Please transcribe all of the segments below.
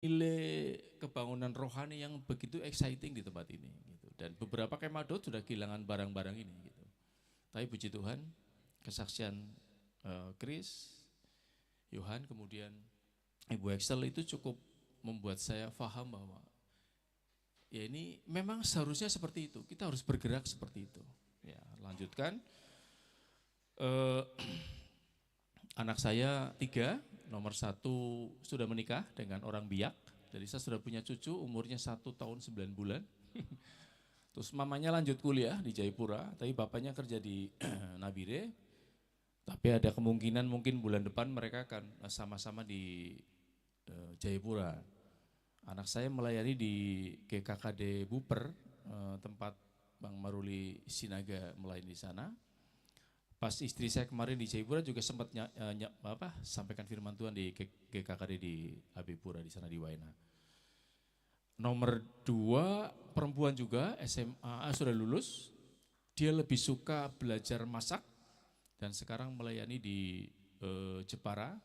nilai kebangunan rohani yang begitu exciting di tempat ini gitu. Dan beberapa kemah Daud sudah kehilangan barang-barang ini gitu. Tapi puji Tuhan, kesaksian Chris, Yohan, kemudian Ibu Excel itu cukup membuat saya paham bahwa ya ini memang seharusnya seperti itu. Kita harus bergerak seperti itu. Ya, lanjutkan. Anak saya 3, nomor 1 sudah menikah dengan orang Biak. Jadi saya sudah punya cucu umurnya 1 tahun 9 bulan. Terus mamanya lanjut kuliah di Jayapura, tapi bapaknya kerja di Nabire. Tapi ada kemungkinan mungkin bulan depan mereka akan sama-sama di Jayapura. Anak saya melayani di GKKD Buper, tempat Bang Maruli Sinaga melayani di sana. Pas istri saya kemarin di Jayapura juga sempat sampaikan firman Tuhan di GKKD di Abipura di sana di Waina. Nomor 2 perempuan juga SMA sudah lulus, dia lebih suka belajar masak dan sekarang melayani di Jepara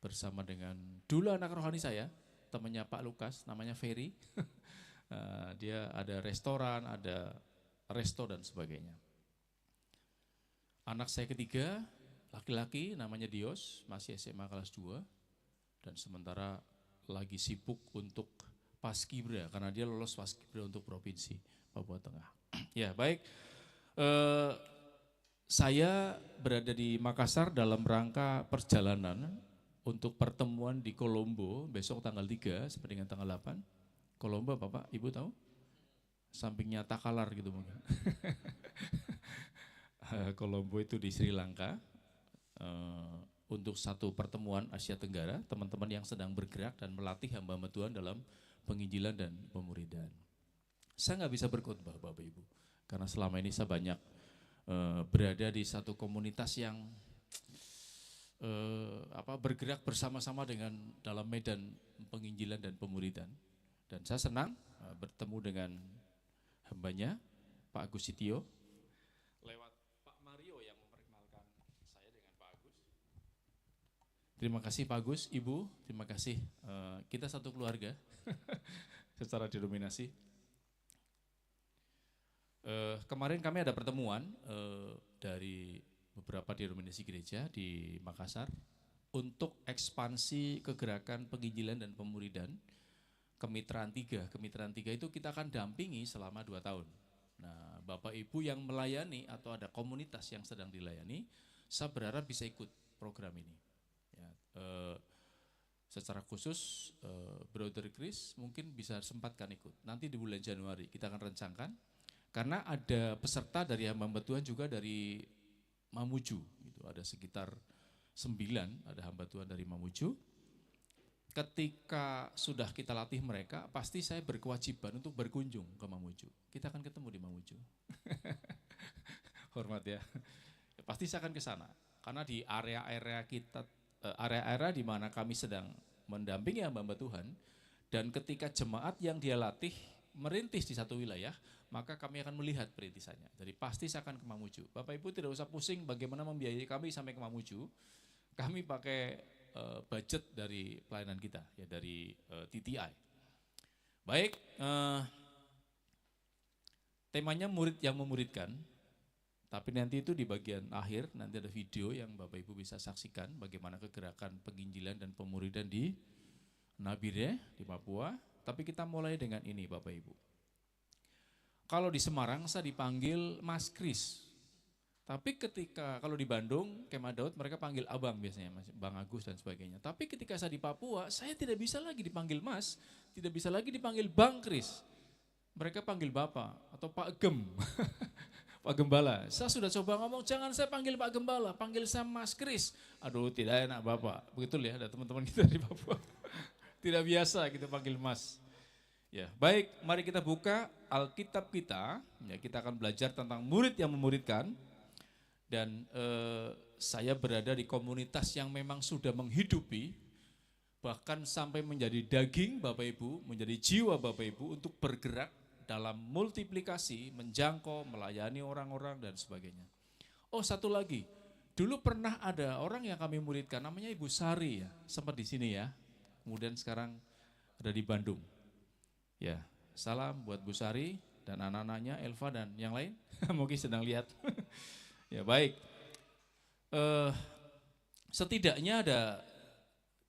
bersama dengan dulu anak rohani saya, temannya Pak Lukas, namanya Ferry. Dia ada restoran, ada resto dan sebagainya. Anak saya ketiga, laki-laki namanya Dios, masih SMA kelas 2 dan sementara lagi sibuk untuk Paskibra karena dia lolos Paskibra untuk Provinsi Papua Tengah. Ya baik, saya berada di Makassar dalam rangka perjalanan untuk pertemuan di Kolombo besok tanggal 3 sampai dengan tanggal 8. Kolombo Bapak, Ibu tahu? Sampingnya Takalar gitu mungkin. Kolombo itu di Sri Lanka untuk satu pertemuan Asia Tenggara, teman-teman yang sedang bergerak dan melatih hamba-hamba Tuhan dalam penginjilan dan pemuridan. Saya nggak bisa berkhotbah Bapak Ibu, karena selama ini saya banyak berada di satu komunitas yang bergerak bersama-sama dengan dalam medan penginjilan dan pemuridan. Dan saya senang bertemu dengan hambanya Pak Agus Sitio lewat Pak Mario yang memperkenalkan saya dengan Pak Agus. Terima kasih Pak Agus, Ibu, terima kasih. Kita satu keluarga secara denominasi. Kemarin kami ada pertemuan dari beberapa denominasi gereja di Makassar untuk ekspansi kegerakan penginjilan dan pemuridan Kemitraan 3. Kemitraan 3 itu kita akan dampingi selama 2 tahun. Nah, Bapak Ibu yang melayani atau ada komunitas yang sedang dilayani, saya berharap bisa ikut program ini. Ya, secara khusus Brother Chris mungkin bisa sempatkan ikut. Nanti di bulan Januari kita akan rencangkan, karena ada peserta dari hamba Tuhan juga dari Mamuju. Gitu. Ada sekitar 9 ada hamba Tuhan dari Mamuju. Ketika sudah kita latih mereka, pasti saya berkewajiban untuk berkunjung ke Mamuju. Kita akan ketemu di Mamuju. Hormat ya. Pasti saya akan ke sana. Karena di area-area kita, area-area di mana kami sedang mendampingi hamba Tuhan, dan ketika jemaat yang dia latih merintis di satu wilayah, maka kami akan melihat perintisannya. Jadi pasti saya akan ke Mamuju. Bapak Ibu tidak usah pusing bagaimana membiayai kami sampai ke Mamuju. Kami pakai budget dari pelayanan kita, ya dari TTI. Baik, temanya murid yang memuridkan, tapi nanti itu di bagian akhir, nanti ada video yang Bapak Ibu bisa saksikan bagaimana kegerakan penginjilan dan pemuridan di Nabire, di Papua. Tapi kita mulai dengan ini Bapak Ibu. Kalau di Semarang saya dipanggil Mas Kris. Tapi ketika kalau di Bandung, Kemah Daud mereka panggil abang biasanya, Bang Agus dan sebagainya. Tapi ketika saya di Papua, saya tidak bisa lagi dipanggil Mas, tidak bisa lagi dipanggil Bang Kris. Mereka panggil Bapak atau Pak Gem, Pak Gembala. Saya sudah coba ngomong, jangan saya panggil Pak Gembala, panggil saya Mas Kris. Aduh tidak enak Bapak, begitu ya ada teman-teman kita di Papua. Tidak biasa kita panggil Mas. Ya, baik, mari kita buka Alkitab kita. Ya, kita akan belajar tentang murid yang memuridkan. Dan saya berada di komunitas yang memang sudah menghidupi, bahkan sampai menjadi daging Bapak Ibu, menjadi jiwa Bapak Ibu untuk bergerak dalam multiplikasi, menjangkau, melayani orang-orang dan sebagainya. Oh satu lagi, dulu pernah ada orang yang kami muridkan, namanya Ibu Sari ya, sempat di sini ya. Kemudian sekarang ada di Bandung. Ya, salam buat Bu Sari dan anak-anaknya, Elva dan yang lain. Mungkin sedang lihat. Ya baik. Setidaknya ada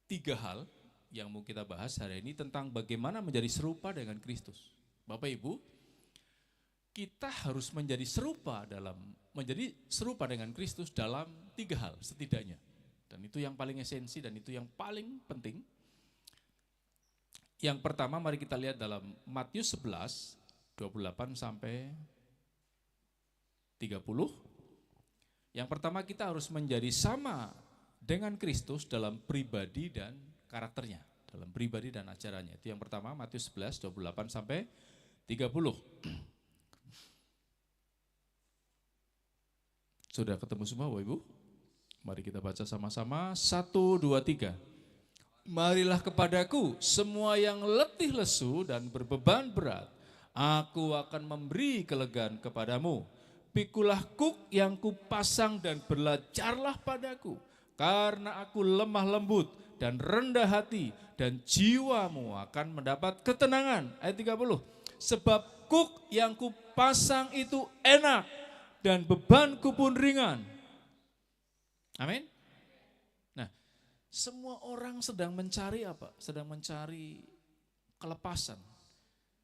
3 hal yang mau kita bahas hari ini tentang bagaimana menjadi serupa dengan Kristus. Bapak Ibu, kita harus menjadi serupa dengan Kristus dalam 3 hal setidaknya. Dan itu yang paling esensi dan itu yang paling penting. Yang pertama mari kita lihat dalam Matius 11, 28 sampai 30. Yang pertama kita harus menjadi sama dengan Kristus dalam pribadi dan karakternya. Dalam pribadi dan ajarannya. Itu yang pertama Matius 11, 28 sampai 30. Sudah ketemu semua Bapak Ibu? Mari kita baca sama-sama. 1, 2, 3. Marilah kepadaku semua yang letih lesu dan berbeban berat, aku akan memberi kelegaan kepadamu. Pikulah kuk yang kupasang dan belajarlah padaku, karena aku lemah lembut dan rendah hati, dan jiwamu akan mendapat ketenangan. Ayat 30. Sebab kuk yang kupasang itu enak dan bebanku pun ringan. Amin. Semua orang sedang mencari apa? Sedang mencari kelepasan.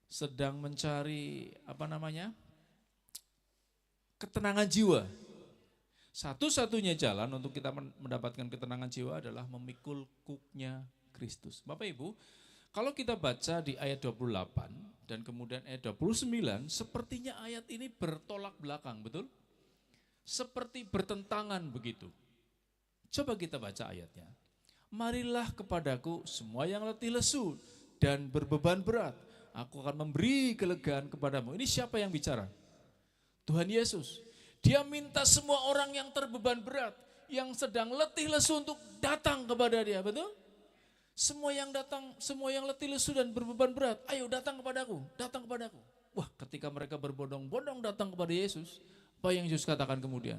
Sedang mencari ketenangan jiwa. Satu-satunya jalan untuk kita mendapatkan ketenangan jiwa adalah memikul kuknya Kristus. Bapak Ibu, kalau kita baca di ayat 28 dan kemudian ayat 29, sepertinya ayat ini bertolak belakang, betul? Seperti bertentangan begitu. Coba kita baca ayatnya. Marilah kepadaku semua yang letih lesu dan berbeban berat, aku akan memberi kelegaan kepadamu. Ini siapa yang bicara? Tuhan Yesus. Dia minta semua orang yang terbeban berat, yang sedang letih lesu untuk datang kepada dia, betul? Semua yang letih lesu dan berbeban berat, ayo datang kepadaku, datang kepadaku. Wah, ketika mereka berbondong-bondong datang kepada Yesus, apa yang Yesus katakan kemudian?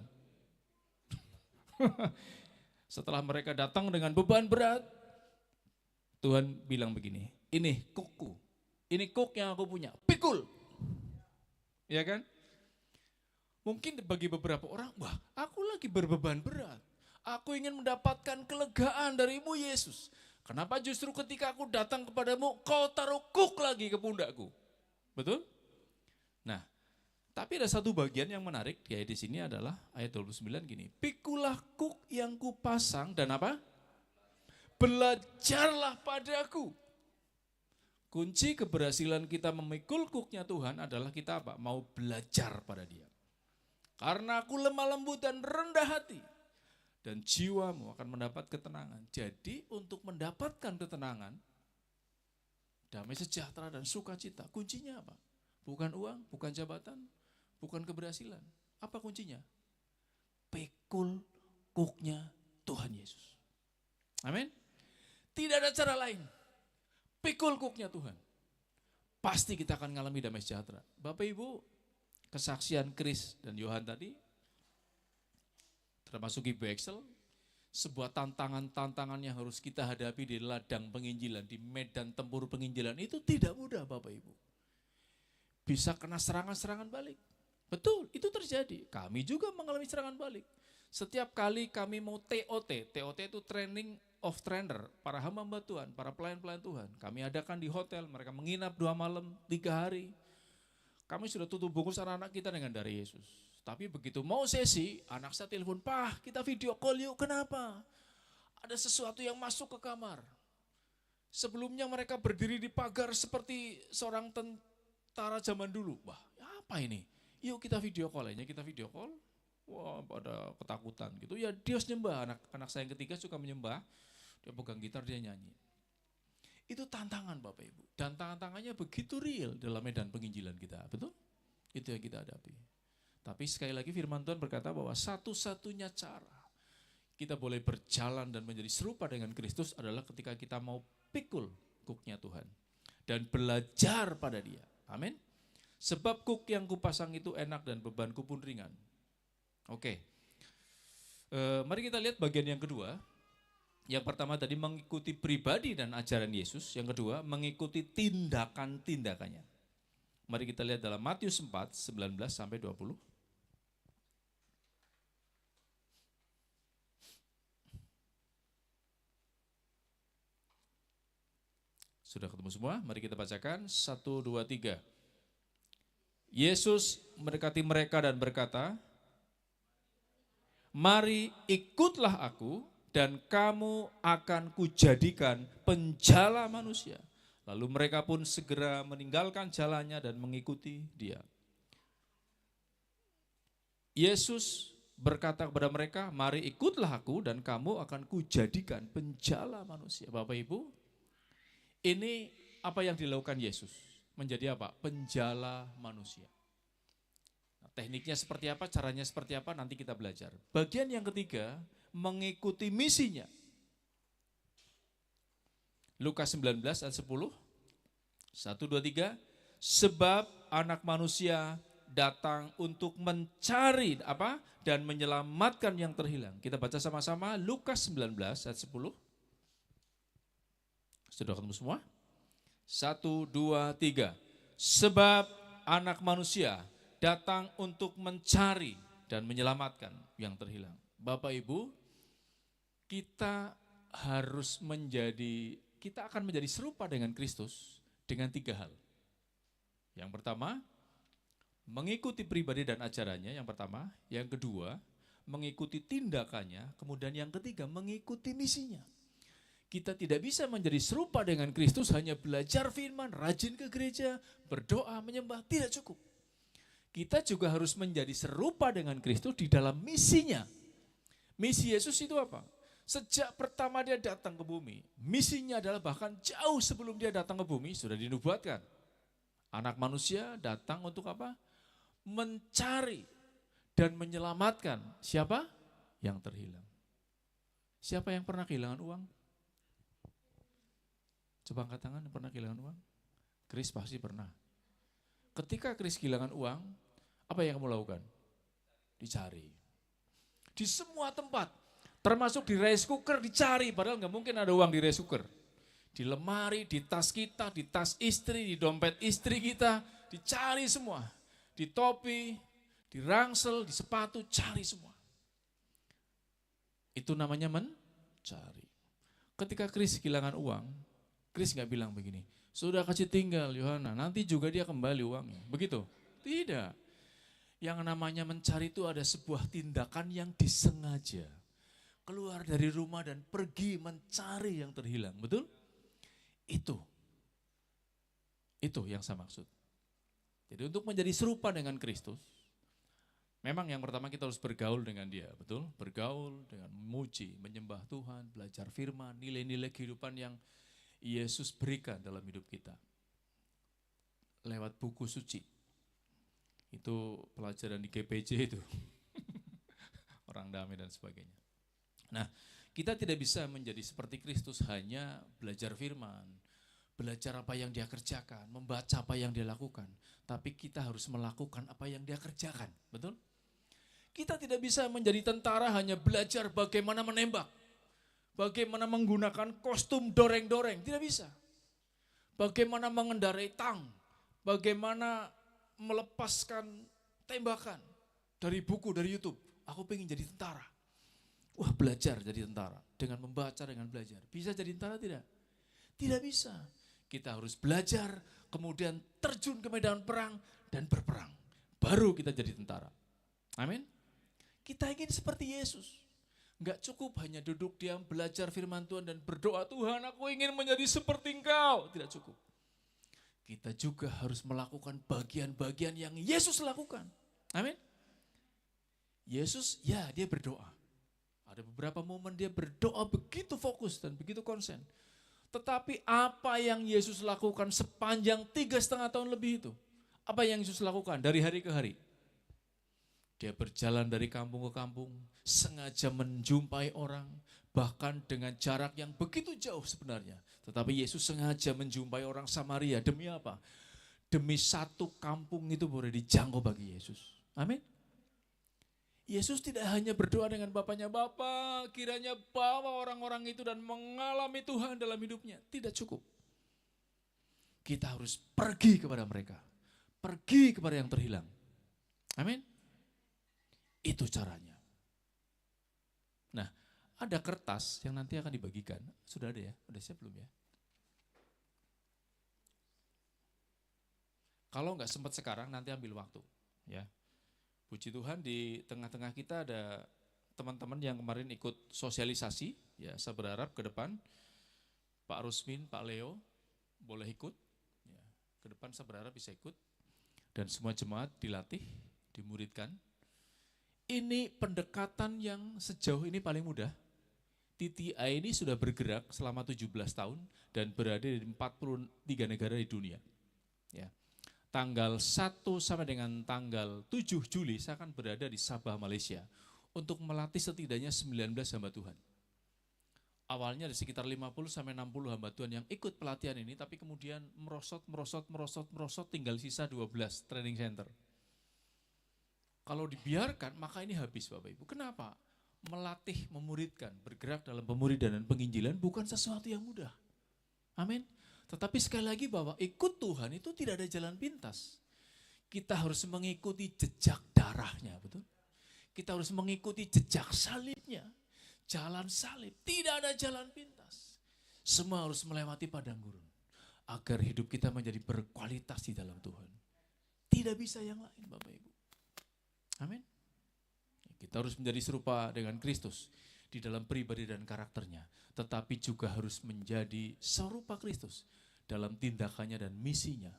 Setelah mereka datang dengan beban berat, Tuhan bilang begini, ini kukku, ini kuk yang aku punya, pikul. Ya kan? Mungkin bagi beberapa orang, wah aku lagi berbeban berat, aku ingin mendapatkan kelegaan darimu Yesus. Kenapa justru ketika aku datang kepadamu, kau taruh kuk lagi ke pundakku? Betul? Nah, tapi ada satu bagian yang menarik di ayat di sini adalah ayat 29 gini. Pikulah kuk yang kupasang dan apa? Belajarlah padaku. Kunci keberhasilan kita memikul kuknya Tuhan adalah kita apa? Mau belajar pada Dia. Karena aku lemah lembut dan rendah hati. Dan jiwamu akan mendapat ketenangan. Jadi untuk mendapatkan ketenangan, damai sejahtera dan sukacita, kuncinya apa? Bukan uang, bukan jabatan, bukan keberhasilan. Apa kuncinya? Pikul kuknya Tuhan Yesus. Amin. Tidak ada cara lain. Pikul kuknya Tuhan. Pasti kita akan mengalami damai sejahtera. Bapak Ibu, kesaksian Chris dan Yohan tadi, termasuk Ibu Excel, sebuah tantangan-tantangan yang harus kita hadapi di ladang penginjilan, di medan tempur penginjilan, itu tidak mudah Bapak Ibu. Bisa kena serangan-serangan balik. Betul, itu terjadi. Kami juga mengalami serangan balik. Setiap kali kami mau TOT itu training of trainer, para hamba Tuhan, para pelayan-pelayan Tuhan. Kami adakan di hotel, mereka menginap 2 malam, 3 hari. Kami sudah tutup bungkus anak-anak kita dengan darah Yesus. Tapi begitu mau sesi, anak saya telepon, "Pak, kita video call yuk." Kenapa? Ada sesuatu yang masuk ke kamar. Sebelumnya mereka berdiri di pagar seperti seorang tentara zaman dulu. Wah, apa ini? Yuk kita video call aja, kita video call. Wah, pada ketakutan gitu. Ya dia nyembah, anak saya yang ketiga suka menyembah. Dia pegang gitar, dia nyanyi. Itu tantangan Bapak Ibu. Dan tantangannya begitu real dalam medan penginjilan kita. Betul? Itu yang kita hadapi. Tapi sekali lagi firman Tuhan berkata bahwa satu-satunya cara kita boleh berjalan dan menjadi serupa dengan Kristus adalah ketika kita mau pikul kuknya Tuhan. Dan belajar pada Dia. Amin. Sebab kuk yang kupasang itu enak dan bebanku pun ringan. Oke. Mari kita lihat bagian yang kedua. Yang pertama tadi mengikuti pribadi dan ajaran Yesus. Yang kedua mengikuti tindakan-tindakannya. Mari kita lihat dalam Matius 4, 19 sampai 20. Sudah ketemu semua? Mari kita bacakan. 1, 2, 3. Yesus mendekati mereka dan berkata, "Mari ikutlah aku dan kamu akan kujadikan penjala manusia." Lalu mereka pun segera meninggalkan jalannya dan mengikuti dia. Yesus berkata kepada mereka, "Mari ikutlah aku dan kamu akan kujadikan penjala manusia." Bapak Ibu, ini apa yang dilakukan Yesus? Menjadi apa? Penjala manusia. Nah, tekniknya seperti apa, caranya seperti apa, nanti kita belajar. Bagian yang ketiga, mengikuti misinya. Lukas 19 ayat 10. 1, 2, 3. Sebab anak manusia datang untuk mencari apa? Dan menyelamatkan yang terhilang. Kita baca sama-sama Lukas 19 ayat 10. Sudah ketemu semua? 1, 2, 3. Sebab anak manusia datang untuk mencari dan menyelamatkan yang terhilang. Bapak Ibu, kita akan menjadi serupa dengan Kristus dengan 3 hal. Yang pertama, mengikuti pribadi dan ajarannya, yang pertama. Yang kedua, mengikuti tindakannya. Kemudian yang ketiga, mengikuti misinya. Kita tidak bisa menjadi serupa dengan Kristus hanya belajar firman, rajin ke gereja, berdoa, menyembah, tidak cukup. Kita juga harus menjadi serupa dengan Kristus di dalam misinya. Misi Yesus itu apa? Sejak pertama dia datang ke bumi, misinya adalah bahkan jauh sebelum dia datang ke bumi, sudah dinubuatkan. Anak manusia datang untuk apa? Mencari dan menyelamatkan siapa? Yang terhilang. Siapa yang pernah kehilangan uang? Coba angkat tangan, yang pernah kehilangan uang? Chris pasti pernah. Ketika Chris kehilangan uang, apa yang kamu lakukan? Dicari. Di semua tempat, termasuk di rice cooker dicari, padahal nggak mungkin ada uang di rice cooker. Di lemari, di tas kita, di tas istri, di dompet istri kita, dicari semua. Di topi, di ransel, di sepatu, cari semua. Itu namanya mencari. Ketika Chris kehilangan uang, Chris nggak bilang begini, "Sudah kasih tinggal Yohana, nanti juga dia kembali uangnya." Begitu? Tidak. Yang namanya mencari itu ada sebuah tindakan yang disengaja. Keluar dari rumah dan pergi mencari yang terhilang. Betul? Itu yang saya maksud. Jadi untuk menjadi serupa dengan Kristus, memang yang pertama kita harus bergaul dengan dia. Betul? Bergaul dengan memuji, menyembah Tuhan, belajar firman, nilai-nilai kehidupan yang Yesus berikan dalam hidup kita. Lewat buku suci. Itu pelajaran di GPJ itu. Orang damai dan sebagainya. Nah, kita tidak bisa menjadi seperti Kristus hanya belajar firman, belajar apa yang dia kerjakan, membaca apa yang dia lakukan. Tapi kita harus melakukan apa yang dia kerjakan. Betul? Kita tidak bisa menjadi tentara hanya belajar bagaimana menembak. Bagaimana menggunakan kostum doreng-doreng, tidak bisa. Bagaimana mengendarai tank, bagaimana melepaskan tembakan dari buku, dari YouTube. Aku pengen jadi tentara. Wah, belajar jadi tentara dengan membaca, dengan belajar. Bisa jadi tentara tidak? Tidak bisa. Kita harus belajar, kemudian terjun ke medan perang dan berperang. Baru kita jadi tentara. Amin. Kita ingin seperti Yesus. Enggak cukup hanya duduk diam, belajar firman Tuhan dan berdoa, "Tuhan, aku ingin menjadi seperti Engkau." Tidak cukup. Kita juga harus melakukan bagian-bagian yang Yesus lakukan. Amin. Yesus, ya, dia berdoa. Ada beberapa momen dia berdoa begitu fokus dan begitu konsen. Tetapi apa yang Yesus lakukan sepanjang 3,5 tahun lebih itu? Apa yang Yesus lakukan dari hari ke hari? Dia berjalan dari kampung ke kampung, sengaja menjumpai orang, bahkan dengan jarak yang begitu jauh sebenarnya. Tetapi Yesus sengaja menjumpai orang Samaria, demi apa? Demi satu kampung itu boleh dijangkau bagi Yesus. Amin. Yesus tidak hanya berdoa dengan Bapaknya, Bapa kiranya bawa orang-orang itu dan mengalami Tuhan dalam hidupnya. Tidak cukup. Kita harus pergi kepada mereka. Pergi kepada yang terhilang. Amin. Itu caranya. Nah, ada kertas yang nanti akan dibagikan. Sudah ada ya? Udah siap belum ya? Kalau nggak sempat sekarang, nanti ambil waktu. Ya. Puji Tuhan di tengah-tengah kita ada teman-teman yang kemarin ikut sosialisasi. Ya, saya berharap ke depan Pak Rusmin, Pak Leo boleh ikut. Ya, ke depan saya berharap bisa ikut. Dan semua jemaat dilatih, dimuridkan. Ini pendekatan yang sejauh ini paling mudah. TTI ini sudah bergerak selama 17 tahun dan berada di 43 negara di dunia. Ya. Tanggal 1 sampai dengan tanggal 7 Juli saya akan berada di Sabah, Malaysia untuk melatih setidaknya 19 hamba Tuhan. Awalnya ada sekitar 50 sampai 60 hamba Tuhan yang ikut pelatihan ini, tapi kemudian merosot, tinggal sisa 12 training center. Kalau dibiarkan, maka ini habis Bapak Ibu. Kenapa? Melatih, memuridkan, bergerak dalam pemuridan dan penginjilan bukan sesuatu yang mudah. Amin. Tetapi sekali lagi bahwa ikut Tuhan itu tidak ada jalan pintas. Kita harus mengikuti jejak darahnya, betul? Kita harus mengikuti jejak salibnya. Jalan salib, tidak ada jalan pintas. Semua harus melewati padang gurun. Agar hidup kita menjadi berkualitas di dalam Tuhan. Tidak bisa yang lain Bapak Ibu. Amin. Kita harus menjadi serupa dengan Kristus di dalam pribadi dan karakternya. Tetapi juga harus menjadi serupa Kristus dalam tindakannya dan misinya.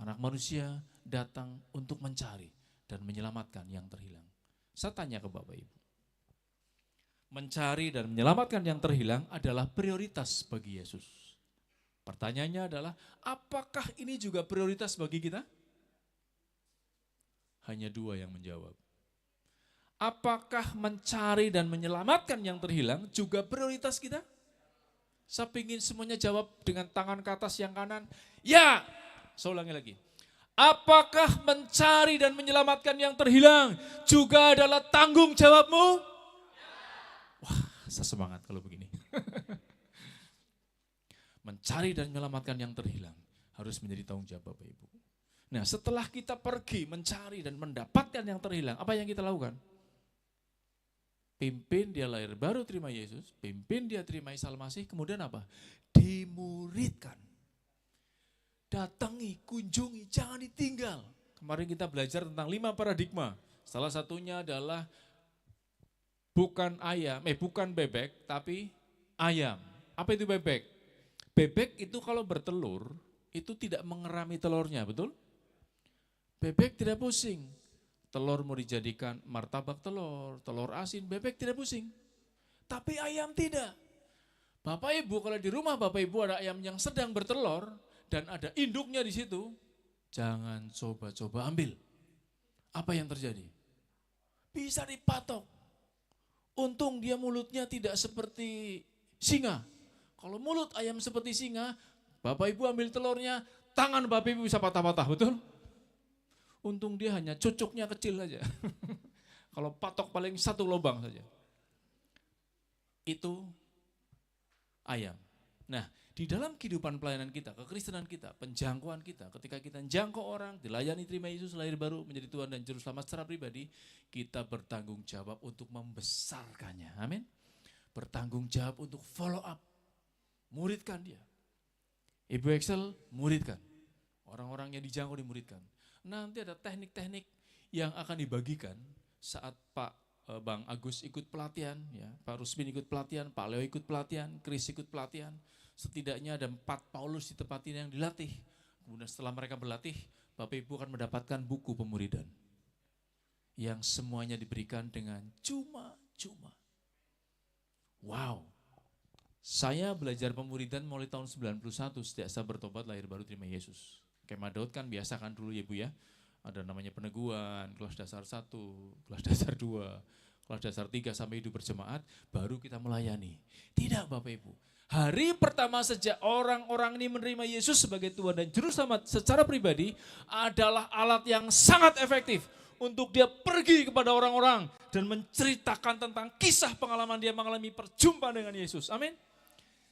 Anak manusia datang untuk mencari dan menyelamatkan yang terhilang. Saya tanya ke Bapak Ibu. Mencari dan menyelamatkan yang terhilang adalah prioritas bagi Yesus. Pertanyaannya adalah, apakah ini juga prioritas bagi kita? Hanya dua yang menjawab. Apakah mencari dan menyelamatkan yang terhilang juga prioritas kita? Saya ingin semuanya jawab dengan tangan ke atas yang kanan. Ya, saya ulangi lagi. Apakah mencari dan menyelamatkan yang terhilang juga adalah tanggung jawabmu? Wah, saya semangat kalau begini. Mencari dan menyelamatkan yang terhilang harus menjadi tanggung jawab Bapak Ibu. Nah, setelah kita pergi mencari dan mendapatkan yang terhilang, apa yang kita lakukan? Pimpin dia lahir baru terima Yesus, pimpin dia terima Isa Al-Masih, kemudian apa? Dimuridkan. Datangi, kunjungi, jangan ditinggal. Kemarin kita belajar tentang 5 paradigma. Salah satunya adalah bukan bebek, tapi ayam. Apa itu bebek? Bebek itu kalau bertelur, itu tidak mengerami telurnya, betul? Bebek tidak pusing. Telur mau dijadikan martabak telur, telur asin, bebek tidak pusing. Tapi ayam tidak. Bapak Ibu, kalau di rumah Bapak Ibu ada ayam yang sedang bertelur dan ada induknya di situ, jangan coba-coba ambil. Apa yang terjadi? Bisa dipatok. Untung dia mulutnya tidak seperti singa. Kalau mulut ayam seperti singa, Bapak Ibu ambil telurnya, tangan Bapak Ibu bisa patah-patah, betul? Untung dia hanya cucuknya kecil saja. Kalau patok paling 1 lubang saja. Itu ayam. Nah, di dalam kehidupan pelayanan kita, kekristenan kita, penjangkauan kita, ketika kita jangkau orang, dilayani terima Yesus, lahir baru, menjadi Tuhan dan Juru Selamat secara pribadi, kita bertanggung jawab untuk membesarkannya. Amin. Bertanggung jawab untuk follow up. Muridkan dia. Ibu Excel, muridkan. Orang-orang yang dijangkau dimuridkan. Nanti ada teknik-teknik yang akan dibagikan saat Bang Agus ikut pelatihan, ya, Pak Rusmin ikut pelatihan, Pak Leo ikut pelatihan, Chris ikut pelatihan. Setidaknya ada 4 Paulus di tempat ini yang dilatih. Kemudian setelah mereka berlatih, Bapak Ibu akan mendapatkan buku pemuridan. Yang semuanya diberikan dengan cuma-cuma. Wow. Saya belajar pemuridan mulai tahun 91 sejak saya bertobat lahir baru terima Yesus. Kemah Daud kan biasa kan dulu ya Bu ya. Ada namanya peneguhan, kelas dasar 1, kelas dasar 2, kelas dasar 3 sampai hidup berjemaat, baru kita melayani. Tidak Bapak Ibu. Hari pertama sejak orang-orang ini menerima Yesus sebagai Tuhan dan Juru Selamat secara pribadi adalah alat yang sangat efektif untuk dia pergi kepada orang-orang dan menceritakan tentang kisah pengalaman dia mengalami perjumpaan dengan Yesus. Amin.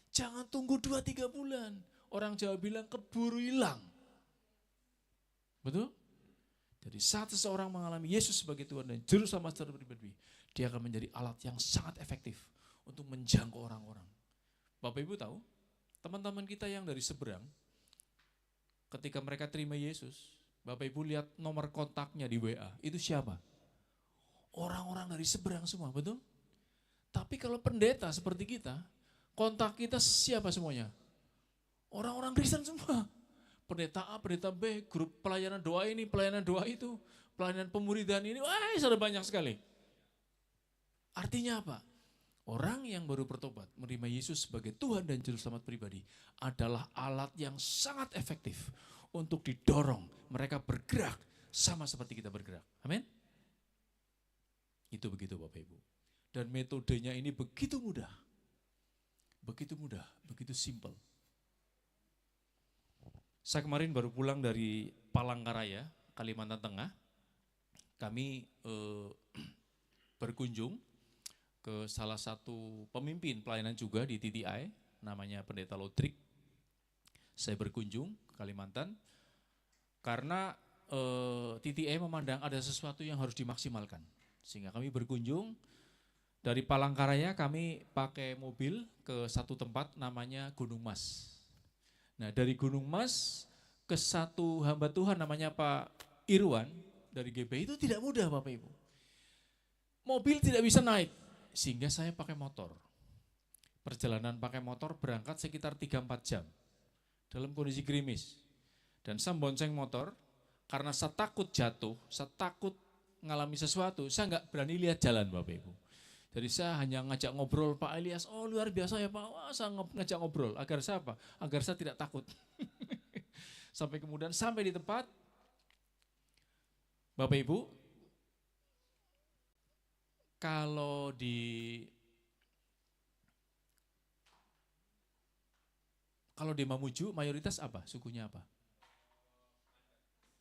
Jangan tunggu 2-3 bulan. Orang Jawa bilang keburu hilang. Betul? Jadi saat seseorang mengalami Yesus sebagai Tuhan dan Juru Selamat secara pribadi, dia akan menjadi alat yang sangat efektif untuk menjangkau orang-orang. Bapak Ibu tahu, teman-teman kita yang dari seberang, ketika mereka terima Yesus, Bapak Ibu lihat nomor kontaknya di WA, itu siapa? Orang-orang dari seberang semua, betul? Tapi kalau pendeta seperti kita, kontak kita siapa semuanya? Orang-orang Kristen semua. Pendeta A, pendeta B, grup pelayanan doa ini, pelayanan doa itu, pelayanan pemuridan ini, wah sudah banyak sekali. Artinya apa? Orang yang baru bertobat, menerima Yesus sebagai Tuhan dan Juru Selamat pribadi adalah alat yang sangat efektif untuk didorong mereka bergerak sama seperti kita bergerak. Amin? Itu begitu Bapak Ibu. Dan metodenya ini begitu mudah, begitu simple. Saya kemarin baru pulang dari Palangkaraya, Kalimantan Tengah. Kami berkunjung ke salah satu pemimpin pelayanan juga di TTI, namanya Pendeta Lodrik. Saya berkunjung ke Kalimantan karena TTI memandang ada sesuatu yang harus dimaksimalkan. Sehingga kami berkunjung dari Palangkaraya, kami pakai mobil ke satu tempat namanya Gunung Mas. Nah dari Gunung Mas ke satu hamba Tuhan namanya Pak Irwan dari GBI itu tidak mudah Bapak Ibu. Mobil tidak bisa naik sehingga saya pakai motor. Perjalanan pakai motor berangkat sekitar 3-4 jam dalam kondisi gerimis. Dan saya bonceng motor karena saya takut jatuh, saya takut ngalami sesuatu, saya nggak berani lihat jalan Bapak Ibu. Jadi saya hanya ngajak ngobrol Pak Elias, oh luar biasa ya Pak, wah saya ngajak ngobrol, agar saya apa? Agar saya tidak takut. Sampai kemudian sampai di tempat, Bapak Ibu, kalau di Mamuju mayoritas apa? Sukunya apa?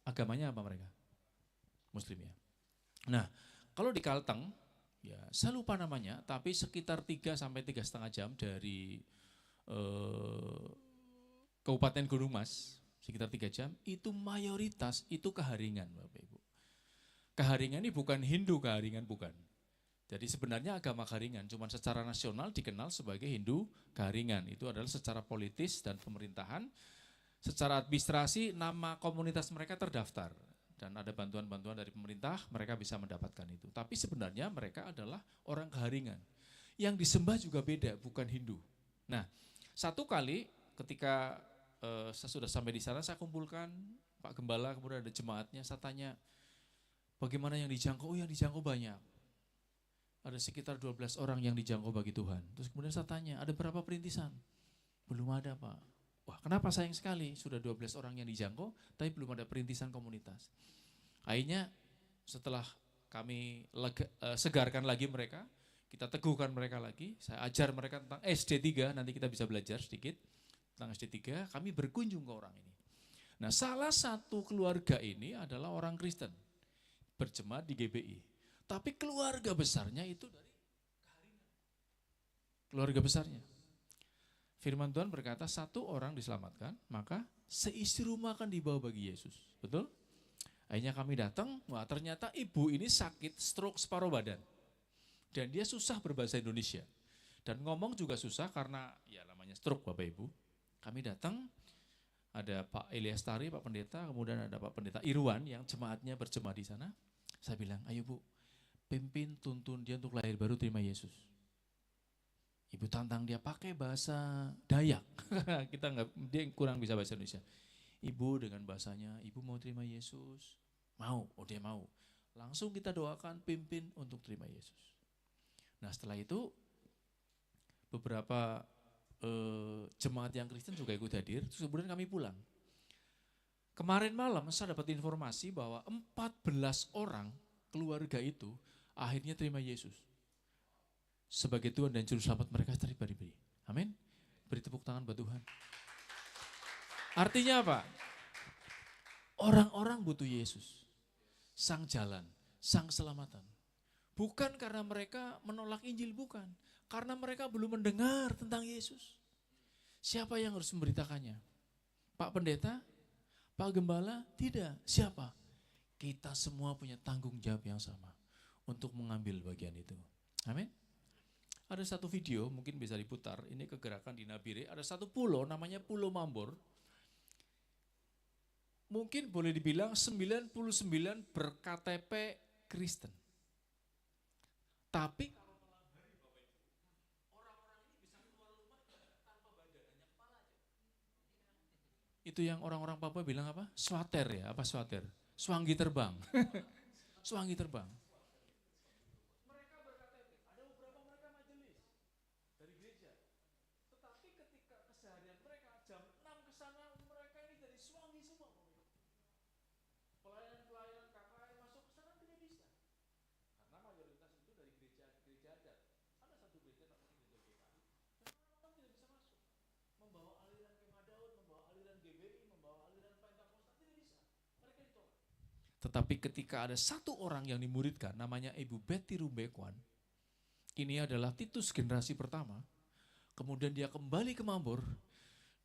Agamanya apa mereka? Muslim ya. Nah, kalau di Kalteng, ya saya lupa namanya, tapi sekitar 3-3,5 jam dari Kabupaten Gunung Mas, sekitar 3 jam, itu mayoritas itu keharingan Bapak Ibu. Keharingan ini bukan Hindu keharingan, bukan. Jadi sebenarnya agama keharingan, cuma secara nasional dikenal sebagai Hindu keharingan. Itu adalah secara politis dan pemerintahan, secara administrasi nama komunitas mereka terdaftar. Dan ada bantuan-bantuan dari pemerintah, mereka bisa mendapatkan itu. Tapi sebenarnya mereka adalah orang keharingan. Yang disembah juga beda, bukan Hindu. Nah, satu kali ketika saya sudah sampai di sana, saya kumpulkan Pak Gembala, kemudian ada jemaatnya, saya tanya, bagaimana yang dijangkau? Oh yang dijangkau banyak. Ada sekitar 12 orang yang dijangkau bagi Tuhan. Terus kemudian saya tanya, ada berapa perintisan? Belum ada Pak. Wah kenapa sayang sekali, sudah 12 orang yang dijangkau, tapi belum ada perintisan komunitas. Akhirnya setelah kami segarkan lagi mereka, kita teguhkan mereka lagi, saya ajar mereka tentang SD3, nanti kita bisa belajar sedikit tentang SD3, kami berkunjung ke orang ini. Nah salah satu keluarga ini adalah orang Kristen, berjemaat di GBI. Tapi keluarga besarnya itu dari keharingan. Keluarga besarnya. Firman Tuhan berkata satu orang diselamatkan, maka seisi rumah akan dibawa bagi Yesus. Betul? Akhirnya kami datang, wah ternyata ibu ini sakit stroke separuh badan. Dan dia susah berbahasa Indonesia. Dan ngomong juga susah karena ya namanya stroke Bapak Ibu. Kami datang, ada Pak Elias Tari, Pak Pendeta, kemudian ada Pak Pendeta Irwan yang jemaatnya berjemaat di sana. Saya bilang, ayo Bu, pimpin tuntun dia untuk lahir baru terima Yesus. Ibu tantang dia pakai bahasa Dayak. Dia kurang bisa bahasa Indonesia. Ibu dengan bahasanya, ibu mau terima Yesus? Mau, oh dia mau. Langsung kita doakan, pimpin untuk terima Yesus. Nah setelah itu, beberapa jemaat yang Kristen juga ikut hadir, terus kemudian kami pulang. Kemarin malam saya dapat informasi bahwa 14 orang keluarga itu akhirnya terima Yesus sebagai Tuhan dan Juru Selamat mereka secara pribadi. Amin. Beri tepuk tangan buat Tuhan. Artinya apa? Orang-orang butuh Yesus, sang jalan. sang keselamatan. Bukan karena mereka menolak Injil, bukan. Karena mereka belum mendengar tentang Yesus. Siapa yang harus memberitakannya? Pak Pendeta? Pak Gembala? Tidak. Siapa? Kita semua punya tanggung jawab yang sama untuk mengambil bagian itu. Amin. Ada satu video, mungkin bisa diputar, ini kegerakan di Nabire, ada satu pulau namanya Pulau Mambor. Mungkin boleh dibilang 99 berKTP Kristen. Tapi orang-orang ini bisa keluar rumah tanpa badannya, kepala aja. Itu yang orang-orang Papua bilang apa? Swater ya, apa swater? Swanggi terbang. Swanggi terbang. Tetapi ketika ada satu orang yang dimuridkan, namanya Ibu Betty Rumbekwan, ini adalah Titus generasi pertama, kemudian dia kembali ke Mambor,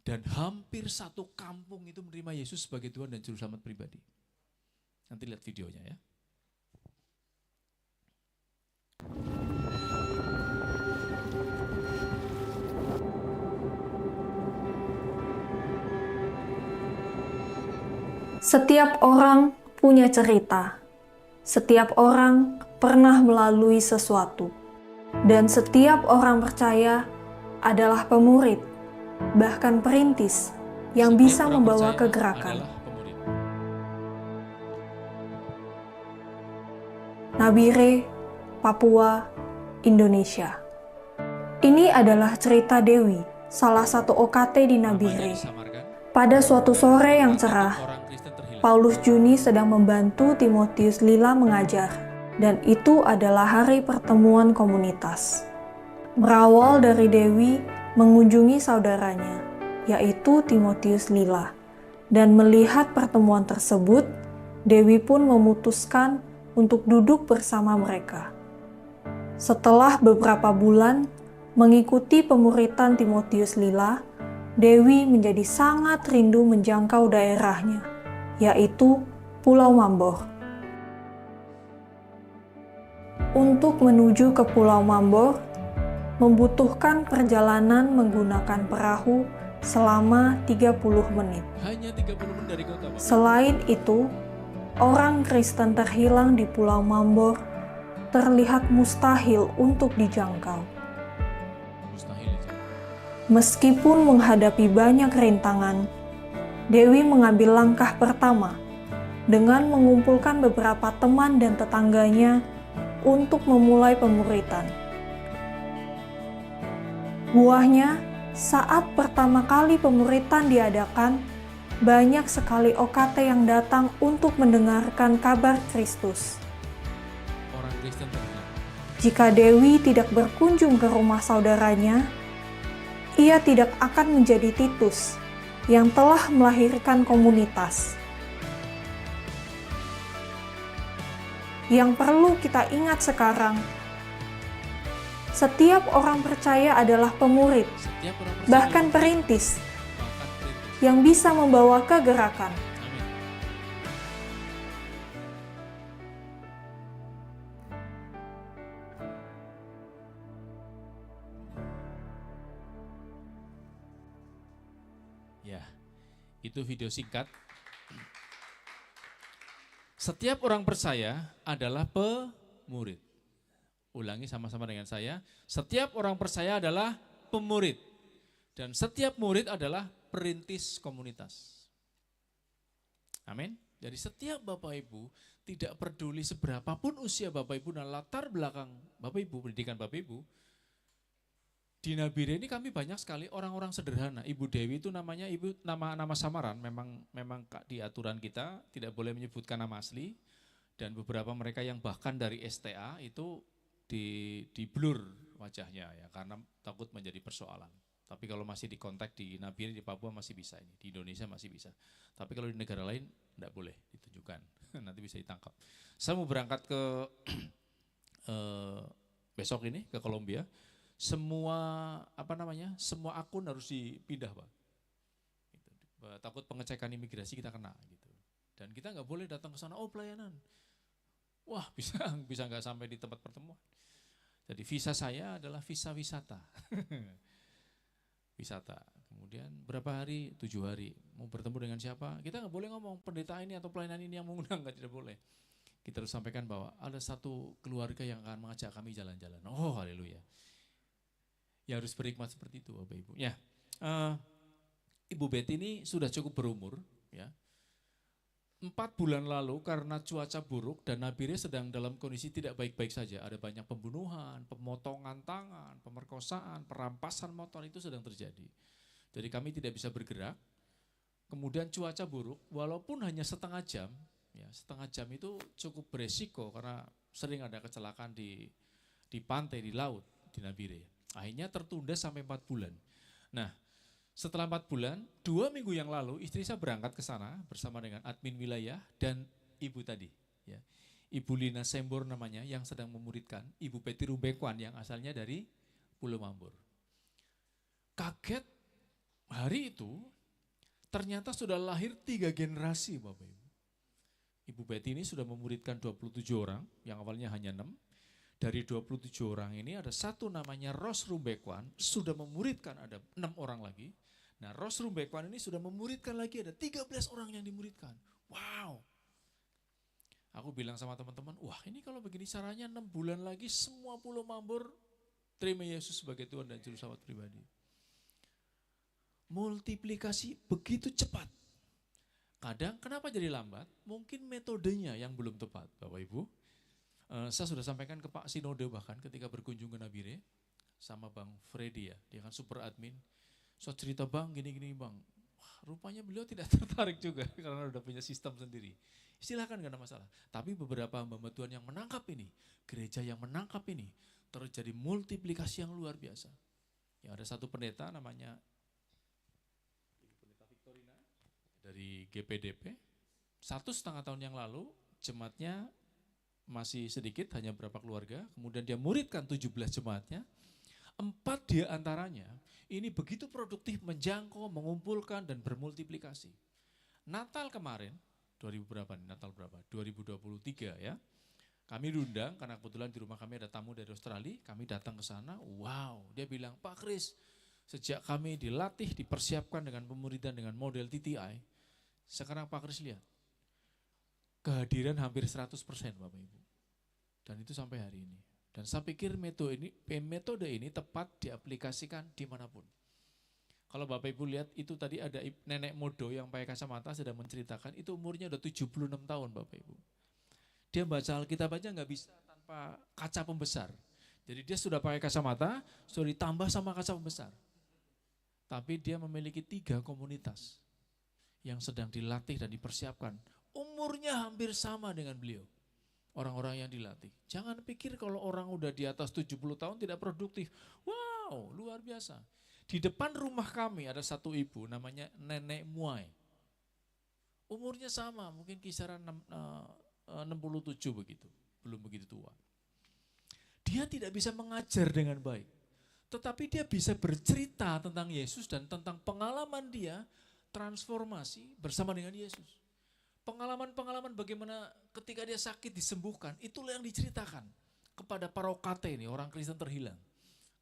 dan hampir satu kampung itu menerima Yesus sebagai Tuhan dan Juru Selamat pribadi. Nanti lihat videonya ya. Setiap orang punya cerita. Setiap orang pernah melalui sesuatu. Dan setiap orang percaya adalah pemurid, bahkan perintis, yang bisa membawa kegerakan. Nabire, Papua, Indonesia. Ini adalah cerita Dewi, salah satu OKT di Nabire. Pada suatu sore yang cerah, Paulus Juni sedang membantu Timotius Lila mengajar, dan itu adalah hari pertemuan komunitas. Berawal dari Dewi mengunjungi saudaranya, yaitu Timotius Lila, dan melihat pertemuan tersebut, Dewi pun memutuskan untuk duduk bersama mereka. Setelah beberapa bulan mengikuti pemuritan Timotius Lila, Dewi menjadi sangat rindu menjangkau daerahnya, yaitu Pulau Mambor. Untuk menuju ke Pulau Mambor, membutuhkan perjalanan menggunakan perahu selama 30 menit. Hanya 30 menit dari kota. Selain itu, orang Kristen terhilang di Pulau Mambor terlihat mustahil untuk dijangkau. Meskipun menghadapi banyak rintangan, Dewi mengambil langkah pertama dengan mengumpulkan beberapa teman dan tetangganya untuk memulai pemuritan. Buahnya, saat pertama kali pemuritan diadakan, banyak sekali OKT yang datang untuk mendengarkan kabar Kristus. Orang Kristen terhilang. Jika Dewi tidak berkunjung ke rumah saudaranya, ia tidak akan menjadi Titus yang telah melahirkan komunitas. Yang perlu kita ingat sekarang, setiap orang percaya adalah pemurid, bahkan perintis, yang bisa membawa kegerakan. Amin. Ya, itu video singkat. Setiap orang percaya adalah pemurid. Ulangi sama-sama dengan saya. Setiap orang percaya adalah pemurid. Dan setiap murid adalah perintis komunitas. Amin. Jadi setiap Bapak Ibu, tidak peduli seberapapun usia Bapak Ibu dan latar belakang Bapak Ibu, pendidikan Bapak Ibu, di Nabire ini kami banyak sekali orang-orang sederhana. Ibu Dewi itu namanya nama samaran, memang di aturan kita tidak boleh menyebutkan nama asli, dan beberapa mereka yang bahkan dari STA itu di blur wajahnya ya, karena takut menjadi persoalan. Tapi kalau masih di kontak di Nabire, di Papua masih bisa ini. Di Indonesia masih bisa. Tapi kalau di negara lain enggak boleh ditunjukkan. Nanti bisa ditangkap. Saya mau berangkat ke besok ini ke Kolombia. Semua semua akun harus dipindah, Pak. Gitu. Takut pengecekan imigrasi kita kena gitu. Dan kita nggak boleh datang ke sana, pelayanan. Wah, bisa nggak sampai di tempat pertemuan. Jadi visa saya adalah visa wisata. Wisata. Kemudian berapa hari? 7 hari. Mau bertemu dengan siapa? Kita nggak boleh ngomong pendeta ini atau pelayanan ini yang mengundang, nggak, tidak boleh. Kita harus sampaikan bahwa ada satu keluarga yang akan mengajak kami jalan-jalan. Oh, haleluya. Ya harus berhikmat seperti itu, Bapak Ibu. Ya, Ibu Betty ini sudah cukup berumur, ya. 4 bulan lalu karena cuaca buruk dan Nabire sedang dalam kondisi tidak baik-baik saja. Ada banyak pembunuhan, pemotongan tangan, pemerkosaan, perampasan motor itu sedang terjadi. Jadi kami tidak bisa bergerak. Kemudian cuaca buruk, walaupun hanya setengah jam, ya setengah jam itu cukup beresiko karena sering ada kecelakaan di pantai, di laut, di Nabire. Akhirnya tertunda sampai 4 bulan. Nah, setelah 4 bulan, 2 minggu yang lalu istri saya berangkat ke sana bersama dengan admin wilayah dan ibu tadi. Ya. Ibu Lina Sembor namanya yang sedang memuridkan, Ibu Betty Rumbekwan yang asalnya dari Pulau Mambur. Kaget, hari itu ternyata sudah lahir 3 generasi, Bapak Ibu. Ibu Betty ini sudah memuridkan 27 orang, yang awalnya hanya 6. Dari 27 orang ini ada satu namanya Ros Rumbekwan, sudah memuridkan ada 6 orang lagi. Nah, Ros Rumbekwan ini sudah memuridkan lagi, ada 13 orang yang dimuridkan. Wow. Aku bilang sama teman-teman, wah ini kalau begini caranya 6 bulan lagi semua Pulau Mambur terima Yesus sebagai Tuhan dan Juru Selamat pribadi. Multiplikasi begitu cepat. Kadang kenapa jadi lambat? Mungkin metodenya yang belum tepat, Bapak Ibu. Saya sudah sampaikan ke Pak Sinode bahkan ketika berkunjung ke Nabire sama Bang Freddy ya, dia kan super admin. So cerita Bang gini-gini Bang, wah, rupanya beliau tidak tertarik juga karena udah punya sistem sendiri. Silakan gak ada masalah. Tapi beberapa hamba Tuhan yang menangkap ini, gereja yang menangkap ini, terjadi multiplikasi yang luar biasa. Ya ada satu pendeta namanya Pendeta Victorina dari GPDP, 1,5 tahun yang lalu jemaatnya masih sedikit, hanya berapa keluarga, kemudian dia muridkan 17 jemaatnya, 4 di antaranya ini begitu produktif menjangkau, mengumpulkan dan bermultiplikasi. Natal kemarin, 2023 ya, kami diundang karena kebetulan di rumah kami ada tamu dari Australia, kami datang ke sana, wow, dia bilang, Pak Kris, sejak kami dilatih, dipersiapkan dengan pemuridan dengan model TTI, sekarang Pak Kris lihat, kehadiran hampir 100% Bapak Ibu. Dan itu sampai hari ini. Dan saya pikir metode ini tepat diaplikasikan dimanapun. Kalau Bapak Ibu lihat itu tadi ada nenek modo yang pakai kacamata sedang menceritakan, itu umurnya udah 76 tahun Bapak Ibu. Dia baca Alkitab aja nggak bisa tanpa kaca pembesar. Jadi dia sudah pakai kacamata, sudah ditambah sama kaca pembesar. Tapi dia memiliki 3 komunitas yang sedang dilatih dan dipersiapkan. Umurnya hampir sama dengan beliau. Orang-orang yang dilatih. Jangan pikir kalau orang udah di atas 70 tahun tidak produktif. Wow, luar biasa. Di depan rumah kami ada satu ibu namanya Nenek Muai. Umurnya sama, mungkin kisaran 67 begitu. Belum begitu tua. Dia tidak bisa mengajar dengan baik. Tetapi dia bisa bercerita tentang Yesus dan tentang pengalaman dia transformasi bersama dengan Yesus. Pengalaman-pengalaman bagaimana ketika dia sakit disembuhkan, itulah yang diceritakan kepada para OKT ini, orang Kristen terhilang.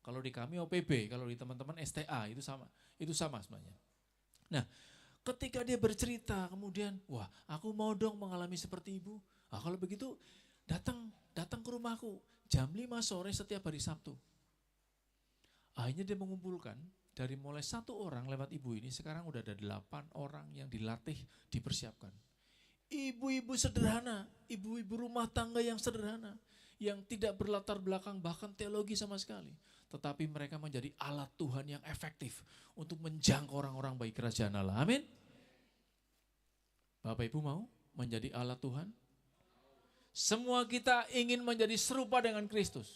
Kalau di kami OPB, kalau di teman-teman STA, itu sama sebenarnya. Nah, ketika dia bercerita kemudian, wah aku mau dong mengalami seperti ibu. Nah, kalau begitu datang ke rumahku jam 5 sore setiap hari Sabtu. Akhirnya dia mengumpulkan dari mulai 1 orang lewat ibu ini, sekarang udah ada 8 orang yang dilatih, dipersiapkan. Ibu-ibu sederhana, ibu-ibu rumah tangga yang sederhana, yang tidak berlatar belakang bahkan teologi sama sekali. Tetapi mereka menjadi alat Tuhan yang efektif untuk menjangkau orang-orang baik kerajaan Allah. Amin. Bapak Ibu mau menjadi alat Tuhan? Semua kita ingin menjadi serupa dengan Kristus.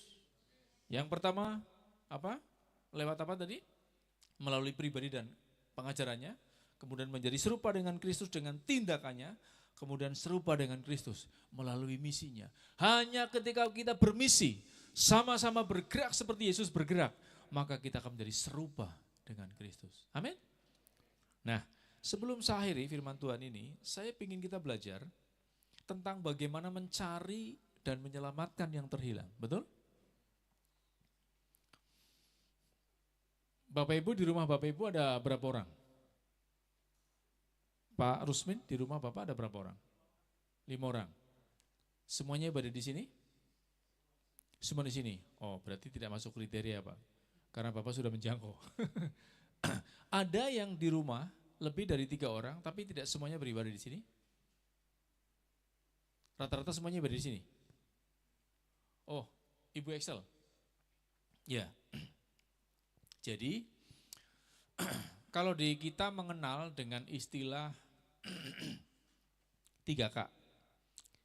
Yang pertama, apa? Lewat apa tadi? melalui pribadi dan pengajarannya, kemudian menjadi serupa dengan Kristus dengan tindakannya, kemudian serupa dengan Kristus melalui misinya. Hanya ketika kita bermisi, sama-sama bergerak seperti Yesus bergerak, maka kita akan menjadi serupa dengan Kristus. Amin. Nah, sebelum saya akhiri firman Tuhan ini, saya ingin kita belajar tentang bagaimana mencari dan menyelamatkan yang terhilang. Betul? Bapak Ibu, di rumah Bapak Ibu ada berapa orang? Pak Rusmin, di rumah Bapak ada berapa orang? 5 orang. Semuanya ibadah di sini? Semua di sini. Oh, berarti tidak masuk kriteria, Pak. Karena Bapak sudah menjangkau. Ada yang di rumah lebih dari 3 orang, tapi tidak semuanya beribadah di sini? Rata-rata semuanya ibadah di sini? Oh, Ibu Excel? Ya. Jadi, kalau di kita mengenal dengan istilah 3K,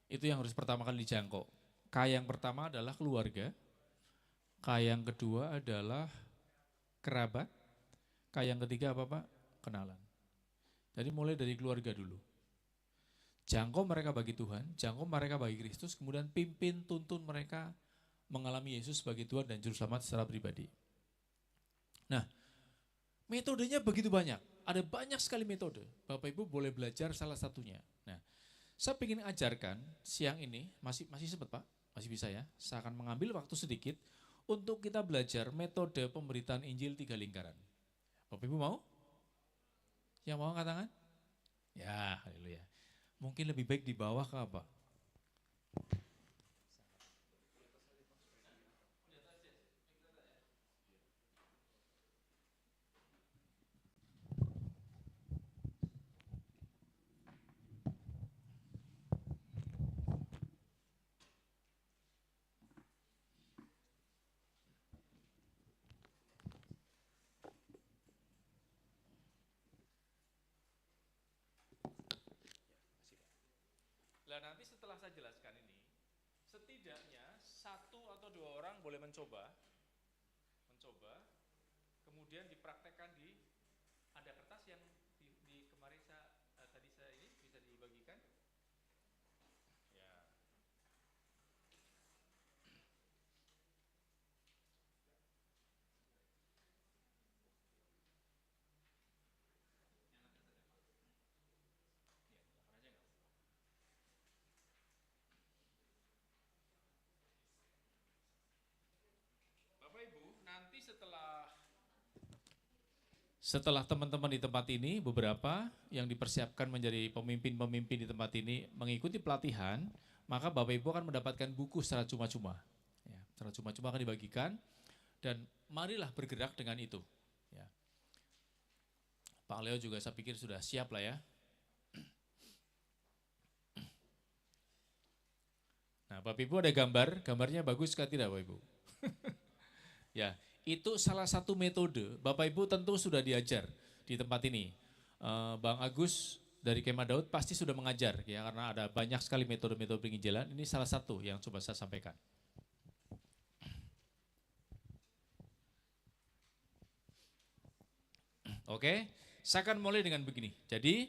itu yang harus pertama kali dijangkau. K yang pertama adalah keluarga, K yang kedua adalah kerabat, K yang ketiga apa Pak? Kenalan. Jadi mulai dari keluarga dulu. Jangkau mereka bagi Tuhan, jangkau mereka bagi Kristus, kemudian pimpin, tuntun mereka mengalami Yesus sebagai Tuhan dan Juru Selamat secara pribadi. Nah, metodenya begitu banyak, ada banyak sekali metode. Bapak Ibu boleh belajar salah satunya. Nah, saya ingin ajarkan siang ini, masih sempat Pak, masih bisa ya. Saya akan mengambil waktu sedikit untuk kita belajar metode pemberitaan Injil 3 lingkaran. Bapak Ibu mau? Yang mau angkat tangan? Ya, haleluya. Mungkin lebih baik di bawah ke apa? Nah, nanti setelah saya jelaskan ini, setidaknya 1 atau 2 orang boleh mencoba, kemudian dipraktekkan ada kertas yang di kemarin tadi saya ini bisa dibagikan. Ya. Bapak Ibu, nanti setelah teman-teman di tempat ini, beberapa yang dipersiapkan menjadi pemimpin-pemimpin di tempat ini mengikuti pelatihan, maka Bapak Ibu akan mendapatkan buku secara cuma-cuma. Ya, secara cuma-cuma akan dibagikan, dan marilah bergerak dengan itu. Ya. Pak Leo juga saya pikir sudah siap lah ya. Nah, Bapak Ibu ada gambarnya bagus sekali tidak Bapak Ibu? Ya, itu salah satu metode, Bapak Ibu tentu sudah diajar di tempat ini. Bang Agus dari Kemah Daud pasti sudah mengajar ya, karena ada banyak sekali metode-metode penginjilan. Ini salah satu yang coba saya sampaikan. Oke, saya akan mulai dengan begini. Jadi,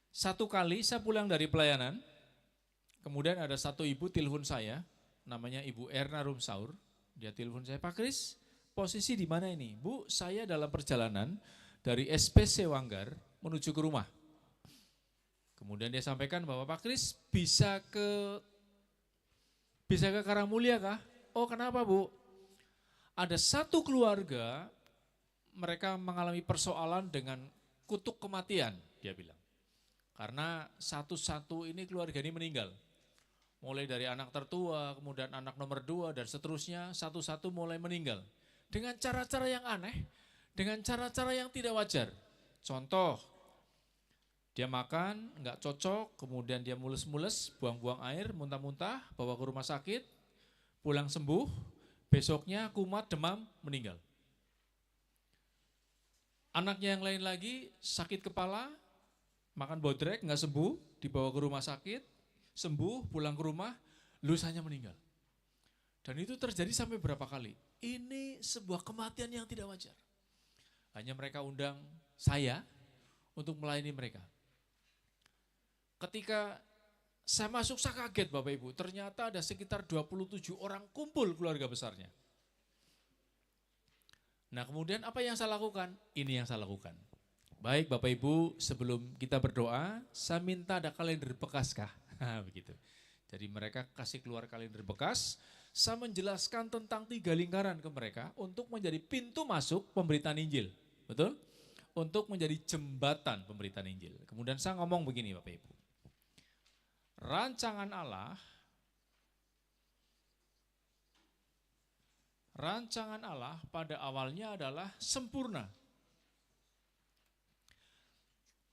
satu kali saya pulang dari pelayanan, kemudian ada satu ibu telepon saya, namanya Ibu Erna Rumsaur. Dia telepon saya, Pak Kris, posisi di mana ini? Bu, saya dalam perjalanan dari SPC Wanggar menuju ke rumah. Kemudian dia sampaikan bahwa Pak Kris bisa ke Karangmulia kah? Oh, kenapa Bu? Ada satu keluarga, mereka mengalami persoalan dengan kutuk kematian, dia bilang. Karena satu-satu ini keluarga ini meninggal. Mulai dari anak tertua, kemudian anak nomor 2, dan seterusnya, satu-satu mulai meninggal. Dengan cara-cara yang aneh, dengan cara-cara yang tidak wajar. Contoh, dia makan, nggak cocok, kemudian dia mules-mules, buang-buang air, muntah-muntah, bawa ke rumah sakit, pulang sembuh, besoknya kumat, demam, meninggal. Anaknya yang lain lagi, sakit kepala, makan bodrek, nggak sembuh, dibawa ke rumah sakit, sembuh, pulang ke rumah, lusanya meninggal. Dan itu terjadi sampai berapa kali? Ini sebuah kematian yang tidak wajar. Hanya mereka undang saya untuk melayani mereka. Ketika saya masuk, saya kaget Bapak Ibu, ternyata ada sekitar 27 orang kumpul keluarga besarnya. Nah kemudian apa yang saya lakukan? Ini yang saya lakukan. Baik Bapak Ibu, sebelum kita berdoa, saya minta ada kalender bekas kah? Begitu. Jadi mereka kasih keluar kalender bekas, saya menjelaskan tentang 3 lingkaran ke mereka untuk menjadi pintu masuk pemberitaan Injil. Betul? Untuk menjadi jembatan pemberitaan Injil. Kemudian saya ngomong begini Bapak Ibu. Rancangan Allah pada awalnya adalah sempurna.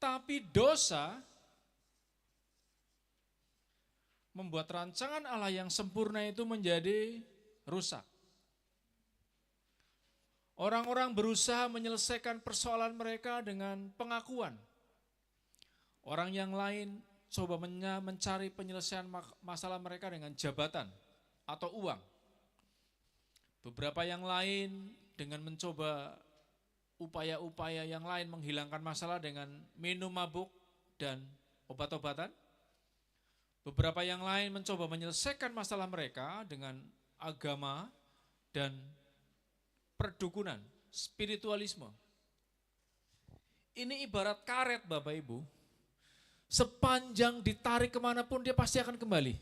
Tapi dosa membuat rancangan Allah yang sempurna itu menjadi rusak. Orang-orang berusaha menyelesaikan persoalan mereka dengan pengakuan. Orang yang lain coba mencari penyelesaian masalah mereka dengan jabatan atau uang. Beberapa yang lain dengan mencoba upaya-upaya yang lain menghilangkan masalah dengan minum mabuk dan obat-obatan. Beberapa yang lain mencoba menyelesaikan masalah mereka dengan agama dan perdukunan, spiritualisme. Ini ibarat karet Bapak Ibu, sepanjang ditarik kemanapun dia pasti akan kembali.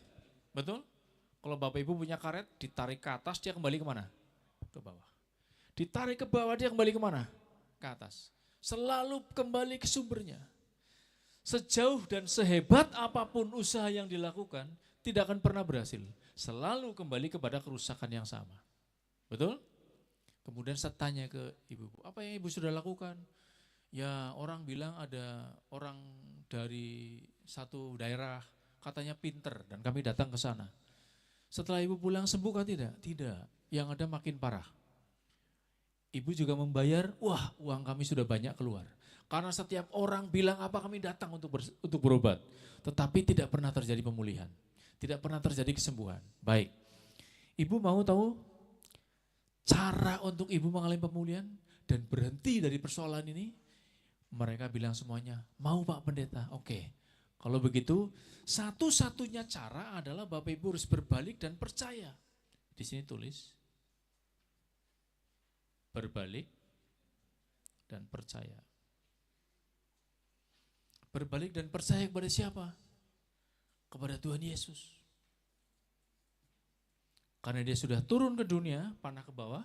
Betul? Kalau Bapak Ibu punya karet, ditarik ke atas dia kembali kemana? Ke bawah. Ditarik ke bawah dia kembali kemana? Ke atas. Selalu kembali ke sumbernya. Sejauh dan sehebat apapun usaha yang dilakukan, tidak akan pernah berhasil. Selalu kembali kepada kerusakan yang sama. Betul? Kemudian saya tanya ke ibu, apa yang ibu sudah lakukan? Ya orang bilang ada orang dari satu daerah, katanya pinter dan kami datang ke sana. Setelah ibu pulang sembuh kan tidak? Tidak, yang ada makin parah. Ibu juga membayar, wah uang kami sudah banyak keluar. Karena setiap orang bilang apa kami datang untuk berobat. Tetapi tidak pernah terjadi pemulihan. Tidak pernah terjadi kesembuhan. Baik, ibu mau tahu cara untuk ibu mengalami pemulihan dan berhenti dari persoalan ini? Mereka bilang semuanya, mau Pak Pendeta, oke. Kalau begitu, satu-satunya cara adalah Bapak Ibu harus berbalik dan percaya. Di sini tulis, berbalik dan percaya. Berbalik dan percaya kepada siapa? Kepada Tuhan Yesus. Karena dia sudah turun ke dunia, panah ke bawah,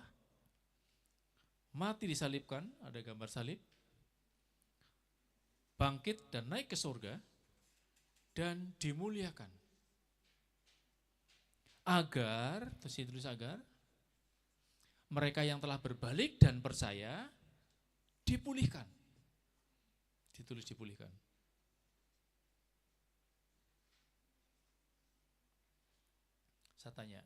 mati disalibkan, ada gambar salib, bangkit dan naik ke surga, dan dimuliakan. Agar, terus ditulis agar, mereka yang telah berbalik dan percaya, dipulihkan. Ditulis dipulihkan. Saya tanya,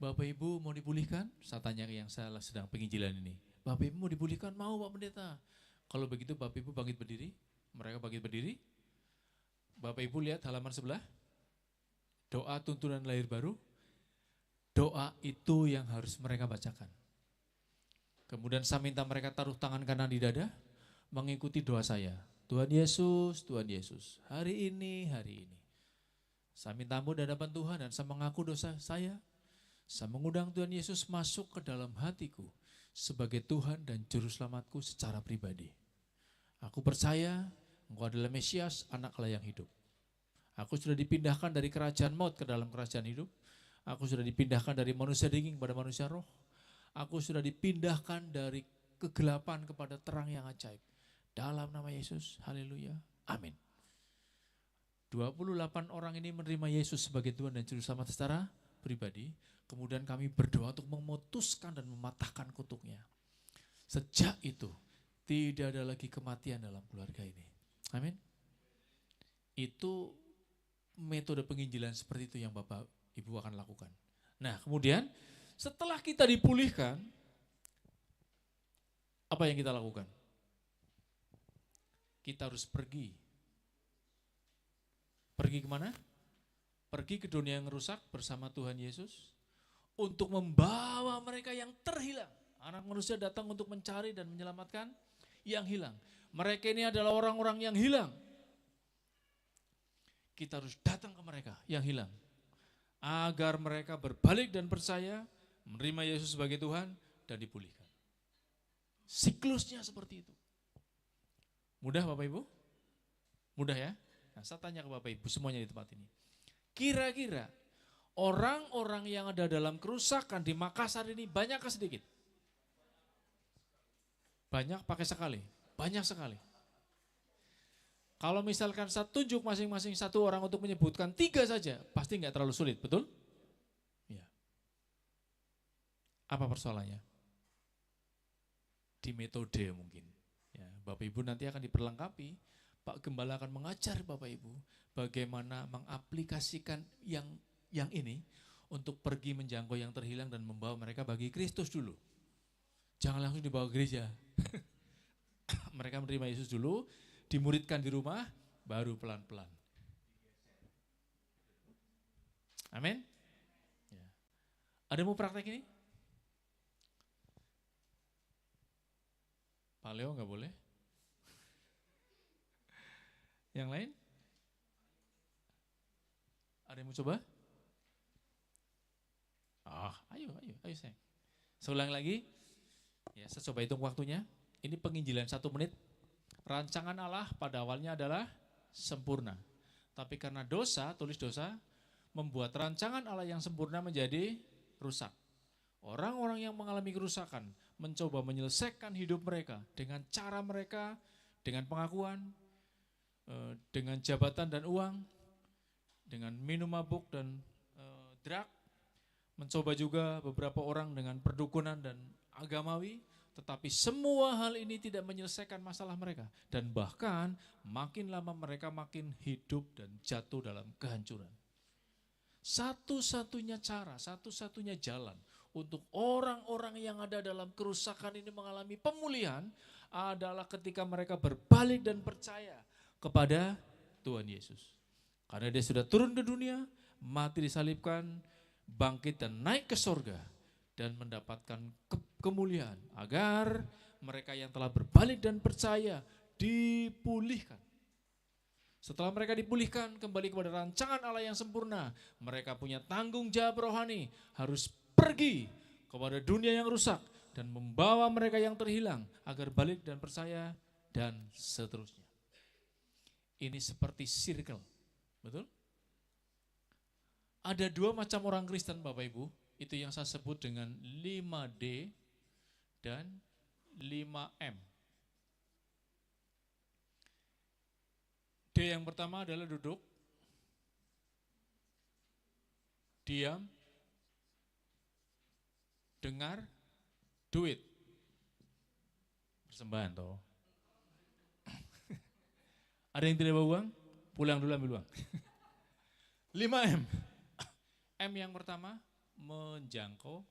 Bapak Ibu mau dipulihkan? Saya tanya yang saya sedang penginjilan ini. Bapak Ibu mau dipulihkan? Mau Pak Pendeta. Kalau begitu Bapak Ibu bangkit berdiri. Mereka bangkit berdiri. Bapak Ibu lihat halaman sebelah. Doa tuntunan lahir baru. Doa itu yang harus mereka bacakan. Kemudian saya minta mereka taruh tangan kanan di dada. Mengikuti doa saya. Tuhan Yesus, hari ini. Saya minta ampun di hadapan Tuhan dan saya mengaku dosa saya. Saya mengundang Tuhan Yesus masuk ke dalam hatiku sebagai Tuhan dan Juru Selamatku secara pribadi. Aku percaya Engkau adalah Mesias, Anak Allah yang hidup. Aku sudah dipindahkan dari kerajaan maut ke dalam kerajaan hidup. Aku sudah dipindahkan dari manusia daging kepada manusia roh. Aku sudah dipindahkan dari kegelapan kepada terang yang ajaib. Dalam nama Yesus, haleluya, amin. 28 orang ini menerima Yesus sebagai Tuhan dan Juru Selamat secara pribadi. Kemudian kami berdoa untuk memutuskan dan mematahkan kutuknya. Sejak itu, tidak ada lagi kematian dalam keluarga ini. Amin. Itu metode penginjilan seperti itu yang Bapak Ibu akan lakukan. Nah kemudian setelah kita dipulihkan, apa yang kita lakukan? Kita harus pergi. Pergi kemana? Pergi ke dunia yang rusak bersama Tuhan Yesus untuk membawa mereka yang terhilang. Anak manusia datang untuk mencari dan menyelamatkan yang hilang. Mereka ini adalah orang-orang yang hilang. Kita harus datang ke mereka yang hilang. Agar mereka berbalik dan percaya, menerima Yesus sebagai Tuhan, dan dipulihkan. Siklusnya seperti itu. Mudah Bapak Ibu? Mudah ya? Nah, saya tanya ke Bapak Ibu semuanya di tempat ini. Kira-kira orang-orang yang ada dalam kerusakan di Makassar ini banyak ke sedikit? Banyak pakai sekali? Banyak sekali. Kalau misalkan saya tunjuk masing-masing satu orang untuk menyebutkan 3 saja, pasti nggak terlalu sulit, betul? Ya. Apa persoalannya? Di metode mungkin. Ya, Bapak Ibu nanti akan diperlengkapi. Pak Gembala akan mengajar Bapak Ibu bagaimana mengaplikasikan yang ini untuk pergi menjangkau yang terhilang dan membawa mereka bagi Kristus dulu. Jangan langsung dibawa ke gereja. Mereka menerima Yesus dulu, dimuridkan di rumah, baru pelan-pelan. Amin. Ya. Ada yang mau praktek ini? Pak Leo nggak boleh? Yang lain? Ada yang mau coba? Ayo sayang. Seulang lagi. Ya, saya coba hitung waktunya. Ini penginjilan 1 menit. Rancangan Allah pada awalnya adalah sempurna. Tapi karena dosa, tulis dosa, membuat rancangan Allah yang sempurna menjadi rusak. Orang-orang yang mengalami kerusakan mencoba menyelesaikan hidup mereka dengan cara mereka, dengan pengakuan, dengan jabatan dan uang, dengan minum mabuk dan drug, mencoba juga beberapa orang dengan perdukunan dan agamawi, tetapi semua hal ini tidak menyelesaikan masalah mereka. Dan bahkan makin lama mereka makin hidup dan jatuh dalam kehancuran. Satu-satunya cara, satu-satunya jalan untuk orang-orang yang ada dalam kerusakan ini mengalami pemulihan adalah ketika mereka berbalik dan percaya kepada Tuhan Yesus. Karena dia sudah turun ke dunia, mati disalibkan, bangkit dan naik ke sorga, dan mendapatkan kemuliaan agar mereka yang telah berbalik dan percaya dipulihkan. Setelah mereka dipulihkan kembali kepada rancangan Allah yang sempurna, mereka punya tanggung jawab rohani, harus pergi kepada dunia yang rusak dan membawa mereka yang terhilang agar balik dan percaya dan seterusnya. Ini seperti circle, betul? Ada 2 macam orang Kristen Bapak Ibu, itu yang saya sebut dengan 5D dan 5M. D yang pertama adalah duduk, diam, dengar, duit. Persembahan toh. Ada yang tidak bawa uang? Pulang dulu ambil uang. 5M. M yang pertama, menjangkau,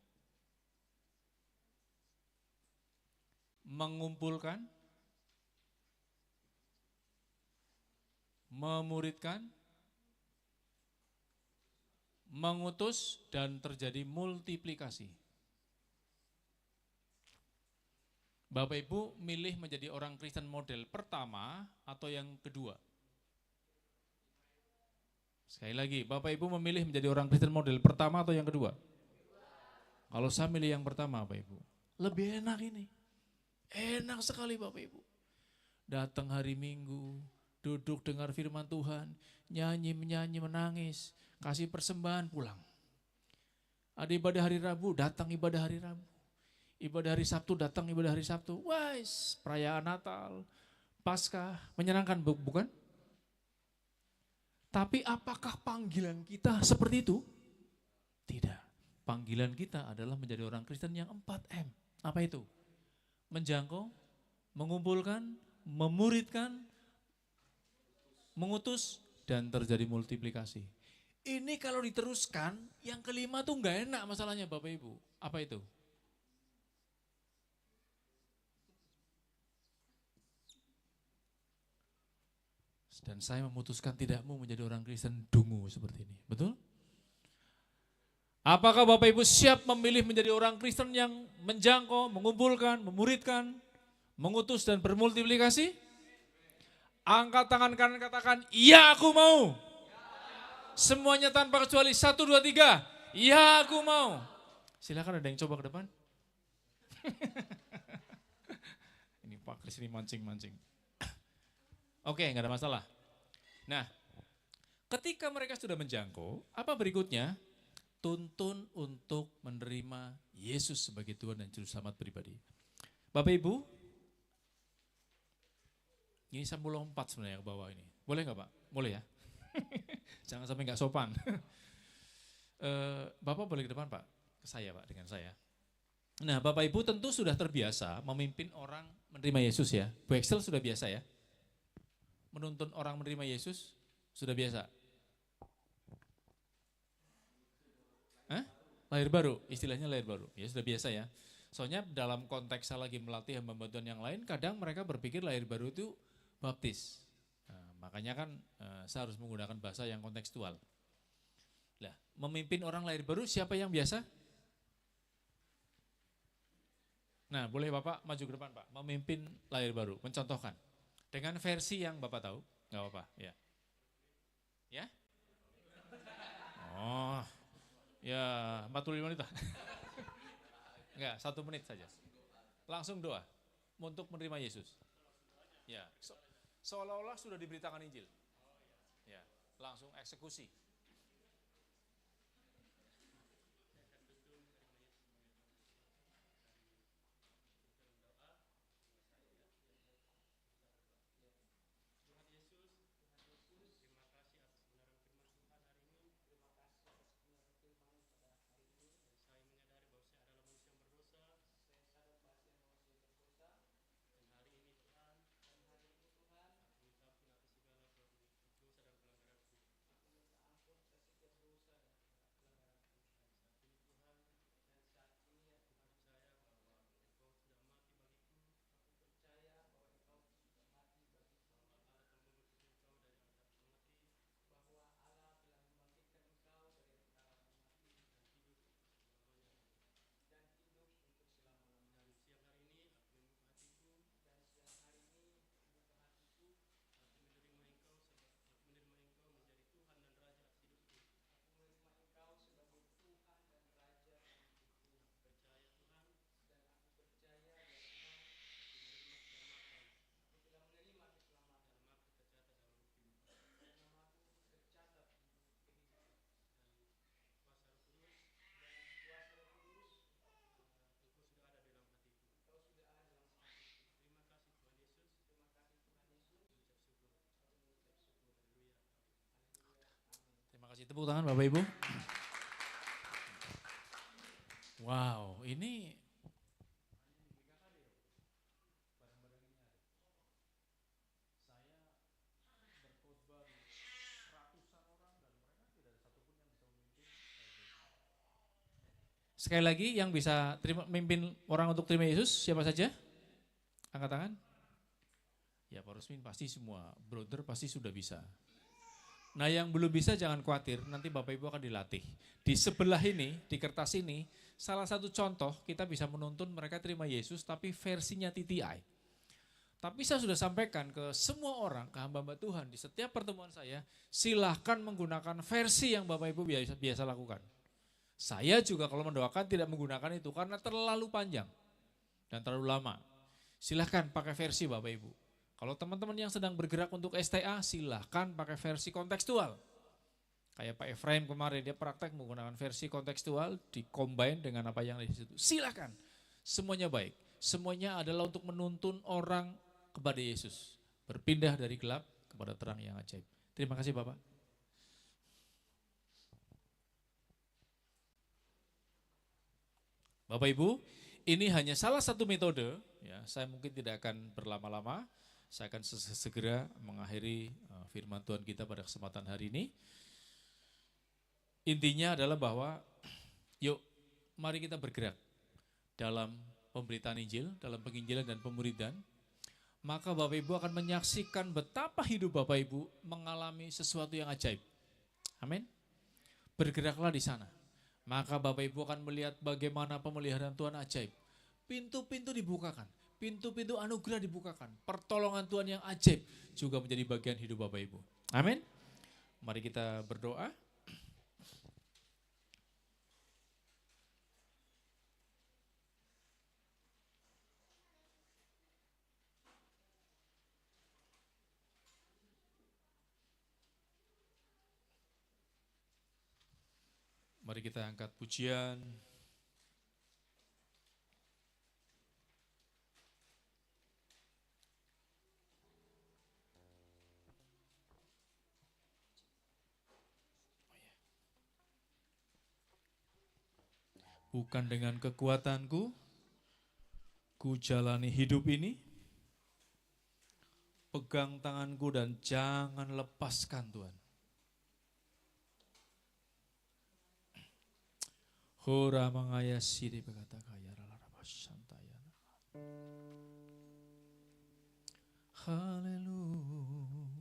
mengumpulkan, memuridkan, mengutus, dan terjadi multiplikasi. Bapak Ibu milih menjadi orang Kristen model pertama atau yang kedua? Sekali lagi, Bapak Ibu memilih menjadi orang Kristen model pertama atau yang kedua? Kalau saya milih yang pertama Bapak Ibu, lebih enak ini. Enak sekali Bapak Ibu. Datang hari Minggu, duduk dengar firman Tuhan, nyanyi, menyanyi, menangis, kasih persembahan, pulang. Ada ibadah hari Rabu, datang ibadah hari Rabu. Ibadah hari Sabtu, datang ibadah hari Sabtu. Wais, perayaan Natal, Paskah, menyenangkan bukan? Tapi apakah panggilan kita seperti itu? Tidak. Panggilan kita adalah menjadi orang Kristen yang 4M. Apa itu? Menjangkau, mengumpulkan, memuridkan, mengutus, dan terjadi multiplikasi. Ini kalau diteruskan, yang kelima tuh nggak enak masalahnya Bapak Ibu. Apa itu? Dan saya memutuskan tidak mau menjadi orang Kristen dungu seperti ini. Betul? Apakah Bapak Ibu siap memilih menjadi orang Kristen yang menjangkau, mengumpulkan, memuridkan, Mengutus dan bermultiplikasi? Angkat tangan kanan katakan, iya aku mau. Semuanya tanpa kecuali 1, 2, 3. Iya aku mau. Silakan ada yang coba ke depan. Ini Pak Kris ini mancing-mancing. Oke, nggak ada masalah. Nah, ketika mereka sudah menjangkau, apa berikutnya? Tuntun untuk menerima Yesus sebagai Tuhan dan Juru Selamat pribadi. Bapak Ibu, ini saya mau lompat sebenarnya ke bawah ini. Boleh nggak Pak? Boleh ya? Jangan sampai nggak sopan. Bapak boleh ke depan Pak, ke saya Pak, dengan saya. Nah Bapak Ibu tentu sudah terbiasa memimpin orang menerima Yesus ya. Bu Excel sudah biasa ya? Menuntun orang menerima Yesus sudah biasa? Hah? Lahir baru, istilahnya lahir baru. Ya sudah biasa ya. Soalnya dalam konteks saya lagi melatih hamba Tuhan yang lain, kadang mereka berpikir lahir baru itu baptis. Nah, makanya kan saya harus menggunakan bahasa yang kontekstual. Nah, memimpin orang lahir baru siapa yang biasa? Nah, boleh Bapak maju ke depan Pak, memimpin lahir baru, mencontohkan. Dengan versi yang Bapak tahu, nggak apa-apa, ya. Ya? Oh, ya 45 menit lah. Enggak, 1 menit saja. Langsung doa untuk menerima Yesus. Ya, seolah-olah sudah diberitakan Injil. Ya, langsung eksekusi. Terima kasih, tepuk tangan Bapak Ibu. Wow, ini sekali lagi yang bisa memimpin orang untuk terima Yesus siapa saja? Angkat tangan. Ya Pak Rusmin pasti semua, brother pasti sudah bisa. Nah yang belum bisa jangan khawatir, nanti Bapak Ibu akan dilatih. Di sebelah ini, di kertas ini, salah satu contoh kita bisa menuntun mereka terima Yesus tapi versinya TTI. Tapi saya sudah sampaikan ke semua orang, ke hamba-hamba Tuhan, di setiap pertemuan saya, silahkan menggunakan versi yang Bapak Ibu biasa lakukan. Saya juga kalau mendoakan tidak menggunakan itu karena terlalu panjang dan terlalu lama. Silahkan pakai versi Bapak Ibu. Kalau teman-teman yang sedang bergerak untuk STA, silahkan pakai versi kontekstual. Kayak Pak Efraim kemarin, dia praktek menggunakan versi kontekstual, di-combine dengan apa yang ada di situ. Silahkan, semuanya baik. Semuanya adalah untuk menuntun orang kepada Yesus. Berpindah dari gelap kepada terang yang ajaib. Terima kasih Bapak. Bapak Ibu, ini hanya salah satu metode, ya, saya mungkin tidak akan berlama-lama, saya akan segera mengakhiri firman Tuhan kita pada kesempatan hari ini. Intinya adalah bahwa, yuk mari kita bergerak dalam pemberitaan Injil, dalam penginjilan dan pemuridan, maka Bapak Ibu akan menyaksikan betapa hidup Bapak Ibu mengalami sesuatu yang ajaib. Amin. Bergeraklah di sana. Maka Bapak Ibu akan melihat bagaimana pemeliharaan Tuhan ajaib. Pintu-pintu dibukakan, pintu-pintu anugerah dibukakan. Pertolongan Tuhan yang ajaib juga menjadi bagian hidup Bapak Ibu. Amin. Mari kita berdoa. Mari kita angkat pujian. Bukan dengan kekuatanku, ku jalani hidup ini. Pegang tanganku dan jangan lepaskan Tuhan. Hora mangaya siri berkata kaya rara santaya. Haleluya.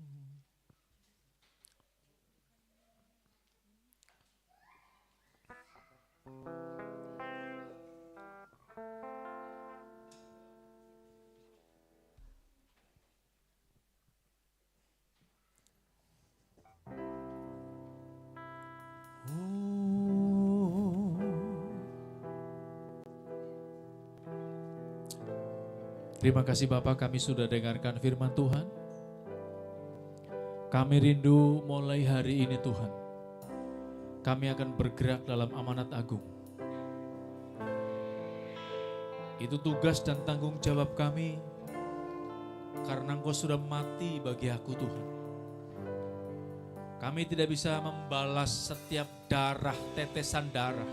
Terima kasih Bapak, kami sudah dengarkan firman Tuhan. Kami rindu mulai hari ini Tuhan, kami akan bergerak dalam amanat agung. Itu tugas dan tanggung jawab kami, karena Engkau sudah mati bagi aku Tuhan. Kami tidak bisa membalas setiap darah, tetesan darah,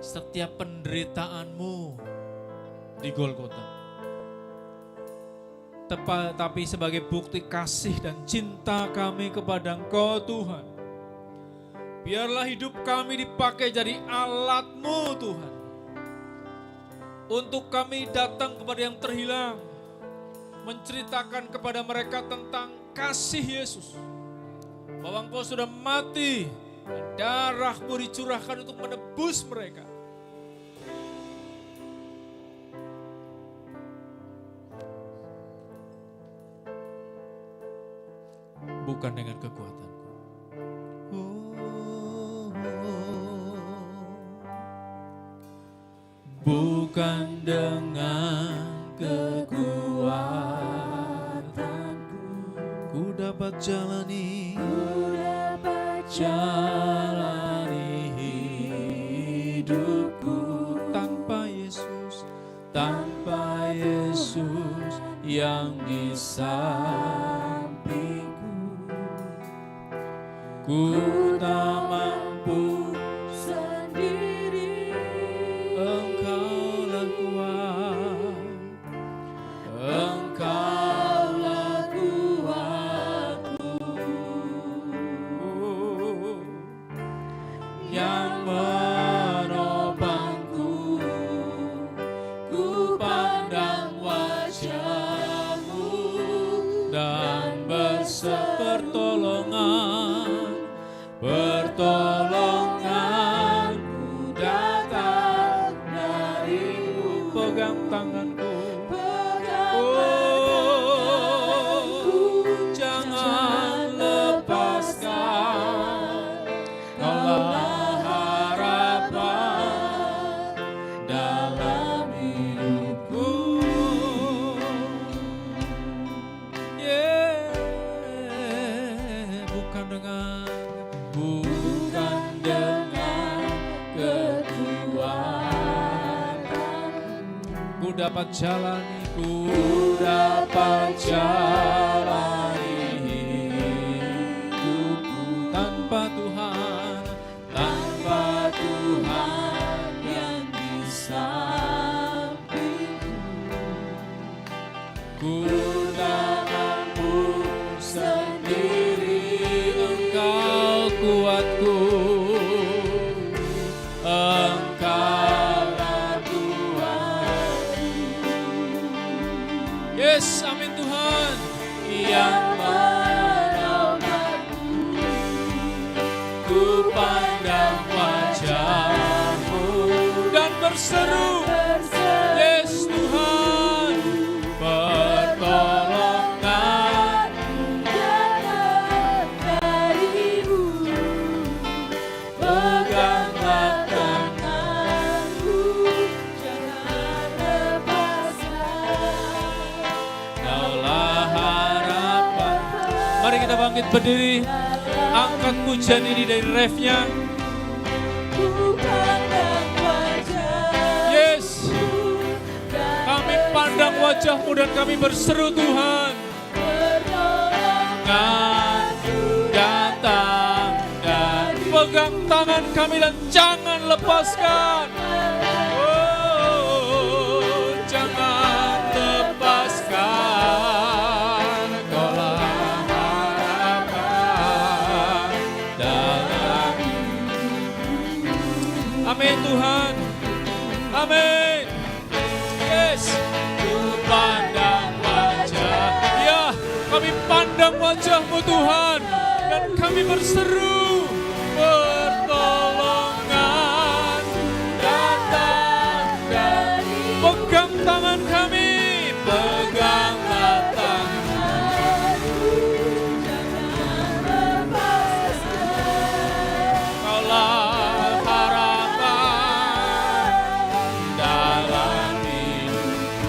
setiap penderitaan-Mu di Golgota. Tapi sebagai bukti kasih dan cinta kami kepada Engkau Tuhan, biarlah hidup kami dipakai jadi alat-Mu Tuhan, untuk kami datang kepada yang terhilang, menceritakan kepada mereka tentang kasih Yesus, bahwa Engkau sudah mati, darah-Mu dicurahkan untuk menebus mereka. Bukan dengan kekuatanku. Bukan dengan kekuatanku, ku dapat jalani hidupku tanpa Yesus yang di sampingku. Ku tak mampu sendiri, Engkaulah kuat, Engkaulah kuatku, yang menopangku. Ku pandang wajah-Mu dan pertolonganku datang dari-Mu. Pegang tanganku, jangan lepaskan. Kaulah harapan dalam hidupku. Bukan dengan kekuatan, ku dapat jalani hidupku tanpa Tuhan yang di sampingku. Ku tak mampu sendiri, Engkau kuatku, Engkaulah kuatku. Yes, amin Tuhan. Yang menopangku, ku pandang wajah-Mu dan berseru, yes Tuhan, bangkit berdiri, angkat pujian ini dari refnya. Yes, kami pandang wajah-Mu dan kami berseru Tuhan. Pertolongan datang dan pegang tangan kami dan jangan lepaskan. Oh, jangan lepaskan. Kaulah harapan dalam. Amin Tuhan. Amin. Yes. Ku pandang wajah. Ya, kami pandang wajah-Mu Tuhan. Dan kami berseru. Pertolongan datang dari. Pegang tangan kami. Peganglah tangan.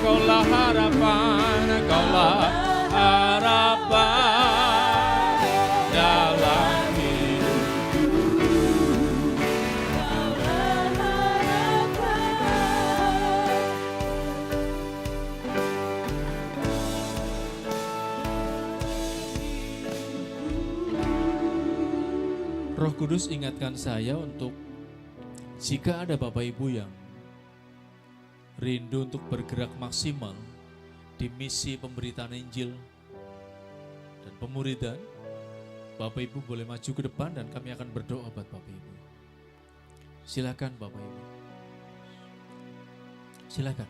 Kaulah harapan, kaulah harapan dalam hidup. Roh Kudus ingatkan saya untuk jika ada Bapak Ibu yang rindu untuk bergerak maksimal di misi pemberitaan Injil dan pemuridan, Bapak Ibu boleh maju ke depan dan kami akan berdoa buat Bapak Ibu. Silakan Bapak Ibu. Silakan.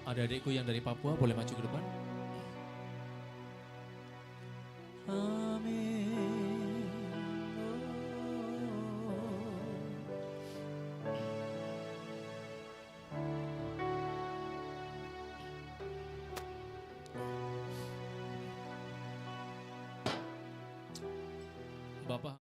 Ada adikku yang dari Papua boleh maju ke depan. Bapak